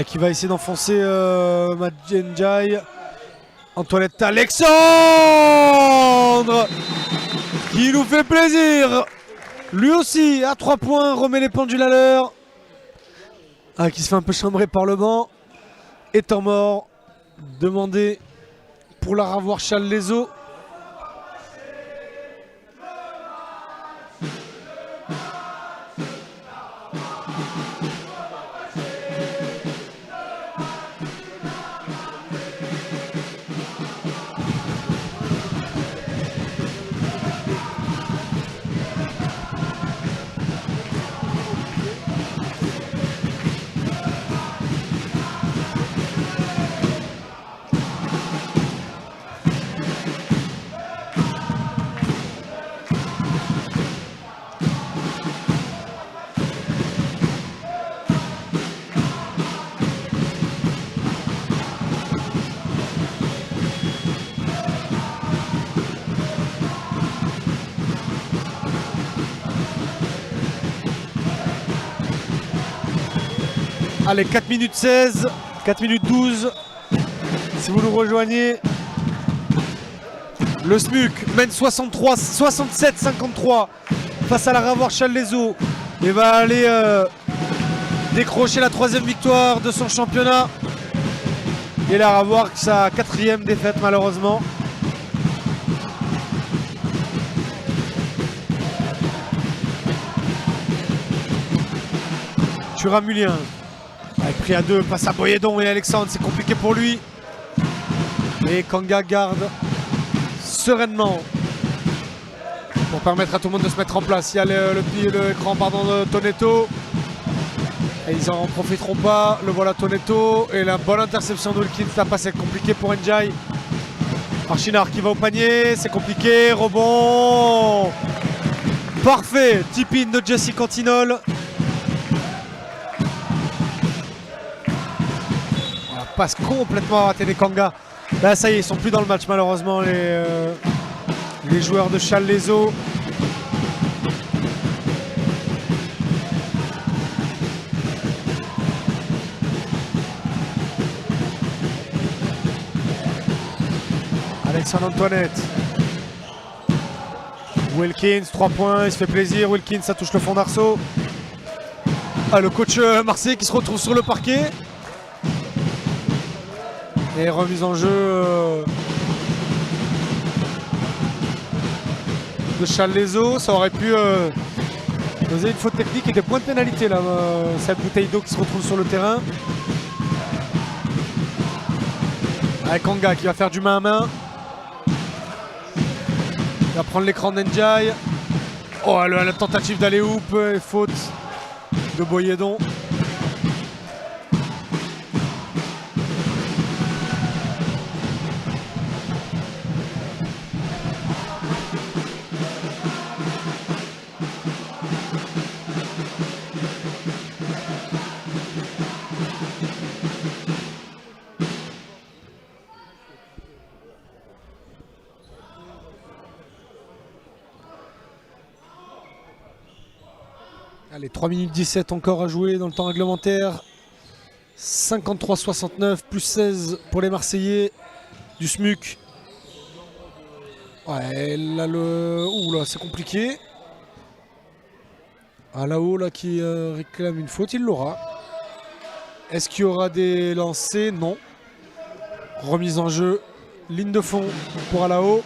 qui va essayer d'enfoncer Madjenjai. Antoinette Alexandre qui nous fait plaisir. Lui aussi à 3 points, remet les pendules à l'heure. Qui se fait un peu chambrer par le banc. Et temps mort demandé pour la ravoir Challes-les-Eaux. Allez, 4 minutes 16, 4 minutes 12. Si vous nous rejoignez, le SMUC mène 67-53 face à la Ravoir Challes-les-Eaux et va aller décrocher la 3e victoire de son championnat. Et la Ravoir sa 4e défaite malheureusement. Thuramulien. Pris à 2, passe à Boyedon et Alexandre, c'est compliqué pour lui. Et Kanga garde sereinement pour permettre à tout le monde de se mettre en place. Il y a l'écran de Toneto. Et ils en profiteront pas. Le voilà Toneto. Et la bonne interception de Wilkins. La passe est compliquée pour Njai. Archinard qui va au panier, c'est compliqué, rebond. Parfait, tip-in de Jesse Cantinol. La passe complètement ratée des Kanga. Là ça y est, ils sont plus dans le match malheureusement les joueurs de Challes-les-Eaux. Alexandre Antoinette. Wilkins, 3 points, il se fait plaisir. Wilkins, ça touche le fond d'arceau. Ah, le coach marseillais qui se retrouve sur le parquet. Et remise en jeu de Challes-les-Eaux. Ça aurait pu causer une faute technique et des points de pénalité là. Cette bouteille d'eau qui se retrouve sur le terrain. Avec Kanga qui va faire du main à main. Il va prendre l'écran d'Njai. Oh, la tentative d'aller hoop et faute de Boyedon. Allez, 3 minutes 17 encore à jouer dans le temps réglementaire. 53-69, plus 16 pour les Marseillais du SMUC. Ouais, là, ouh là, c'est compliqué. Ah, là-haut, là, qui réclame une faute, il l'aura. Est-ce qu'il y aura des lancers? Non. Remise en jeu, ligne de fond pour Alao.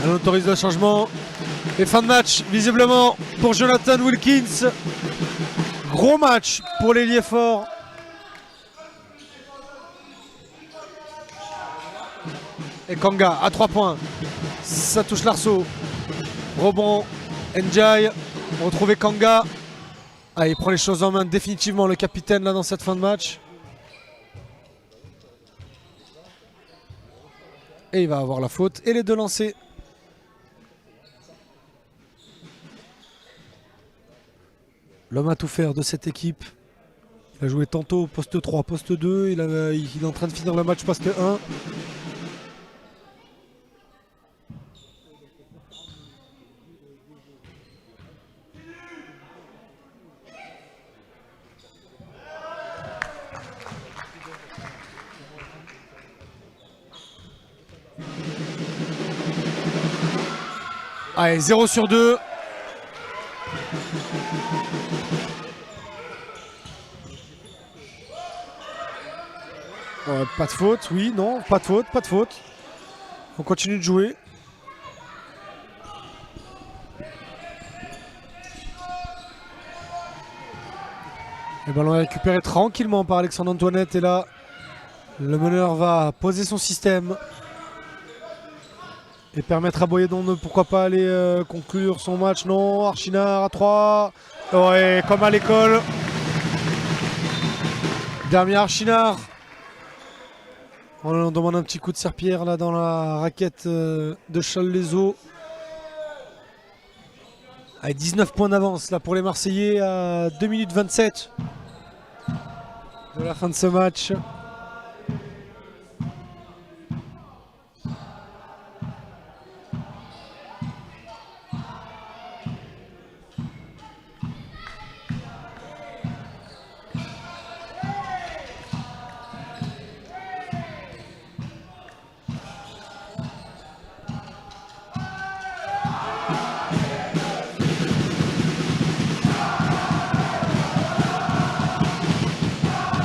Elle autorise le changement. Et fin de match, visiblement, pour Jonathan Wilkins. Gros match pour l'ailier fort. Et Kanga à 3 points. Ça touche l'arceau. Rebond. Njai. Retrouver Kanga. Ah, il prend les choses en main définitivement, le capitaine, là, dans cette fin de match. Et il va avoir la faute et les 2 lancers. L'homme à tout faire de cette équipe. Il a joué tantôt poste 3, poste 2. Il est en train de finir le match poste 1. Allez, 0 sur 2. Pas de faute, oui, non, pas de faute, pas de faute. On continue de jouer. Le ballon est récupéré tranquillement par Alexandre Antoinette. Et là, le meneur va poser son système. Et permettre à Boyedon de pourquoi pas aller conclure son match. Non, Archinard à 3. Ouais, comme à l'école. Dernier Archinard. On demande un petit coup de serpillère là dans la raquette de Challes-les-Eaux. Avec 19 points d'avance là pour les Marseillais à 2 minutes 27 de la fin de ce match.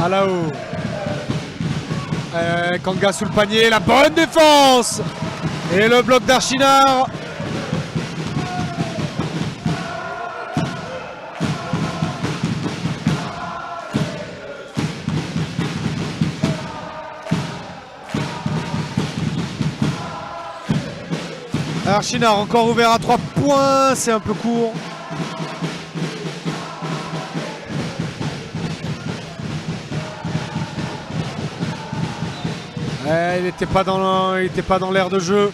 Alao. Kanga sous le panier, la bonne défense. Et le bloc d'Archinard. Archinard encore ouvert à 3 points, c'est un peu court. Ouais, il n'était pas dans l'air de jeu.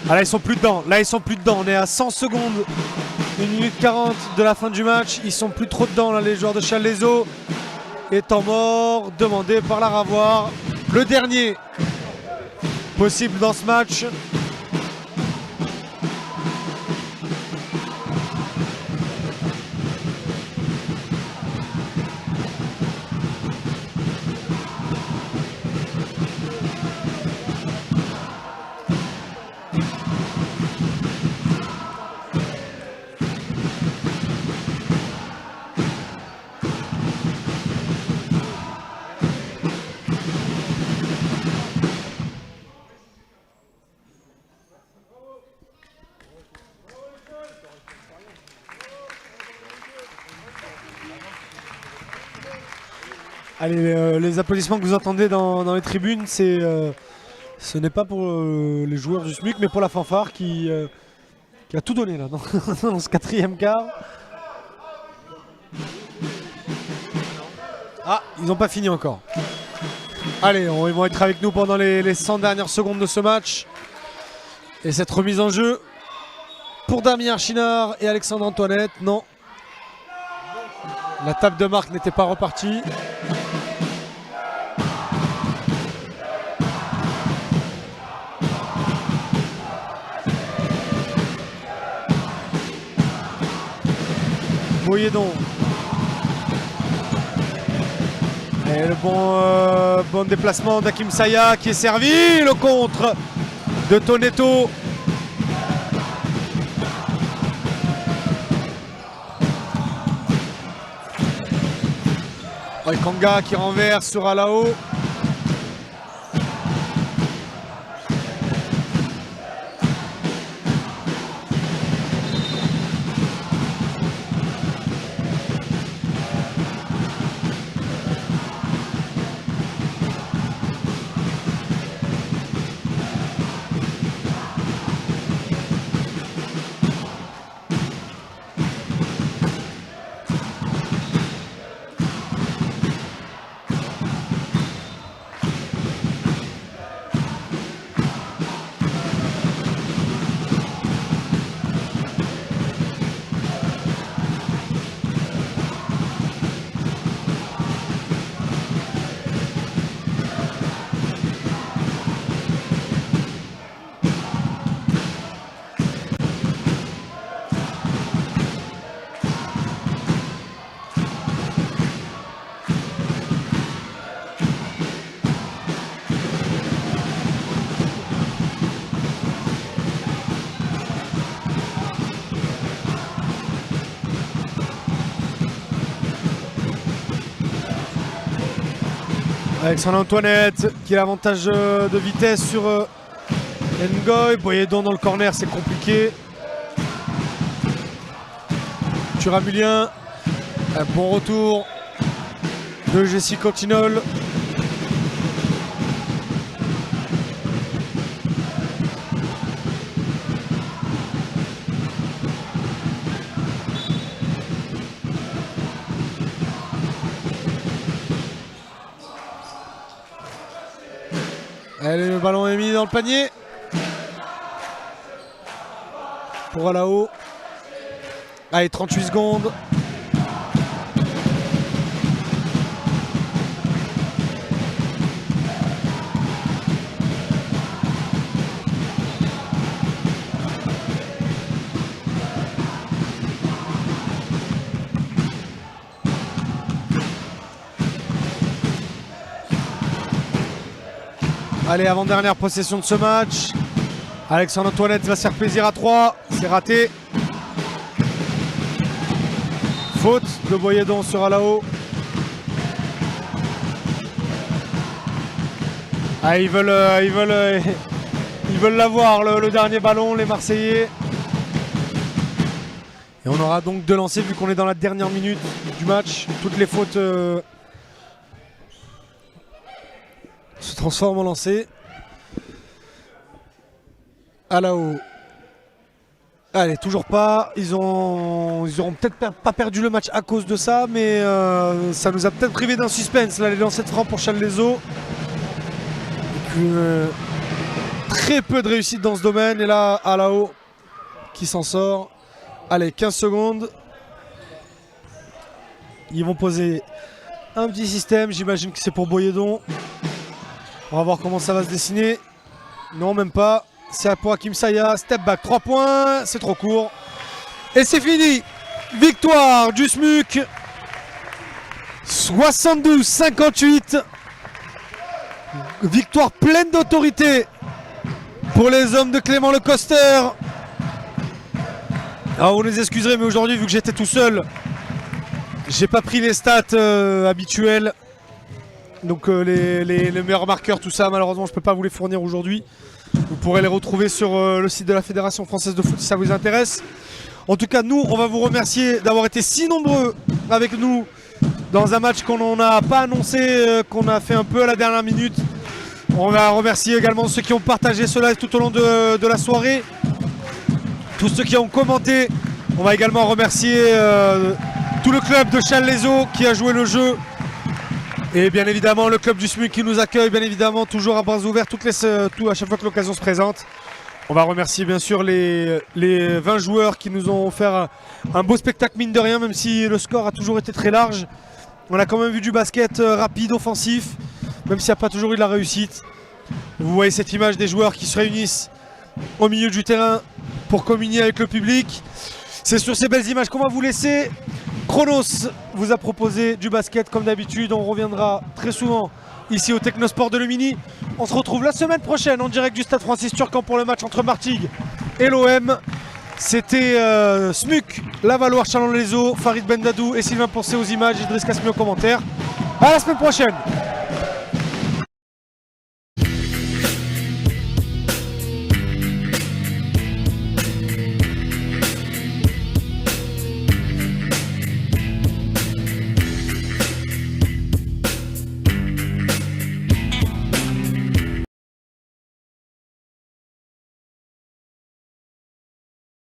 Ah, là ils sont plus dedans. On est à 100 secondes. 1 minute 40 de la fin du match. Ils sont plus trop dedans là, les joueurs de Challes-les-Eaux. Et temps mort demandé par la Ravoire. Le dernier possible dans ce match. Allez, les applaudissements que vous entendez dans les tribunes, ce n'est pas pour les joueurs du SMUC, mais pour la fanfare qui a tout donné là dans ce quatrième quart. Ah, ils n'ont pas fini encore. Allez, ils vont être avec nous pendant les 100 dernières secondes de ce match. Et cette remise en jeu pour Damien Archinard et Alexandre Antoinette, non. La table de marque n'était pas repartie. Boyedon. Et le bon déplacement d'Hakim Saya qui est servi. Le contre de Tonetto. Kanga qui renverse sur Alao. Alexandre Antoinette qui a l'avantage de vitesse sur Ngoy. Boyedon dans le corner, c'est compliqué. Turamulien, un bon retour de Jessie Cotinol. Allez, le ballon est mis dans le panier. Pour Alao. Allez, 38 secondes. Allez, avant-dernière possession de ce match. Alexandre Antoinette va se faire plaisir à 3. C'est raté. Faute de Boyedon sur Alao. Ah, ils veulent l'avoir, le dernier ballon, les Marseillais. Et on aura donc deux lancers vu qu'on est dans la dernière minute du match. Toutes les fautes se transforment en lancer. Alao. Allez, toujours pas. Ils auront peut-être pas perdu le match à cause de ça, mais ça nous a peut-être privé d'un suspense. Là, les lancers de francs pour Challes-les-Eaux. très peu de réussite dans ce domaine. Et là, Alao qui s'en sort. Allez, 15 secondes. Ils vont poser un petit système. J'imagine que c'est pour Boyedon. On va voir comment ça va se dessiner. Non, même pas. C'est pour Hakim Saya. Step back, 3 points. C'est trop court. Et c'est fini. Victoire du SMUC. 72-58. Victoire pleine d'autorité pour les hommes de Clément Le Coster. Alors vous les excuserez, mais aujourd'hui, vu que j'étais tout seul, j'ai pas pris les stats habituelles. Donc les meilleurs marqueurs, tout ça, malheureusement, je peux pas vous les fournir aujourd'hui. Vous pourrez les retrouver sur le site de la Fédération Française de Foot si ça vous intéresse. En tout cas, nous, on va vous remercier d'avoir été si nombreux avec nous dans un match qu'on n'a pas annoncé, qu'on a fait un peu à la dernière minute. On va remercier également ceux qui ont partagé ce live tout au long de la soirée. Tous ceux qui ont commenté. On va également remercier tout le club de Challes-les-Eaux qui a joué le jeu. Et bien évidemment le club du SMUC qui nous accueille, bien évidemment, toujours à bras ouverts à chaque fois que l'occasion se présente. On va remercier bien sûr les 20 joueurs qui nous ont offert un beau spectacle mine de rien, même si le score a toujours été très large. On a quand même vu du basket rapide, offensif, même s'il n'y a pas toujours eu de la réussite. Vous voyez cette image des joueurs qui se réunissent au milieu du terrain pour communier avec le public. C'est sur ces belles images qu'on va vous laisser. Chronos vous a proposé du basket comme d'habitude. On reviendra très souvent ici au Technosport de Lumini. On se retrouve la semaine prochaine en direct du Stade Francis Turcan pour le match entre Martigues et l'OM. C'était SMUC, Lavalloire, Chalon-les-Eaux, Farid Bendadou et Sylvain Poncé aux images, Idriss Kasmi aux commentaires. À la semaine prochaine.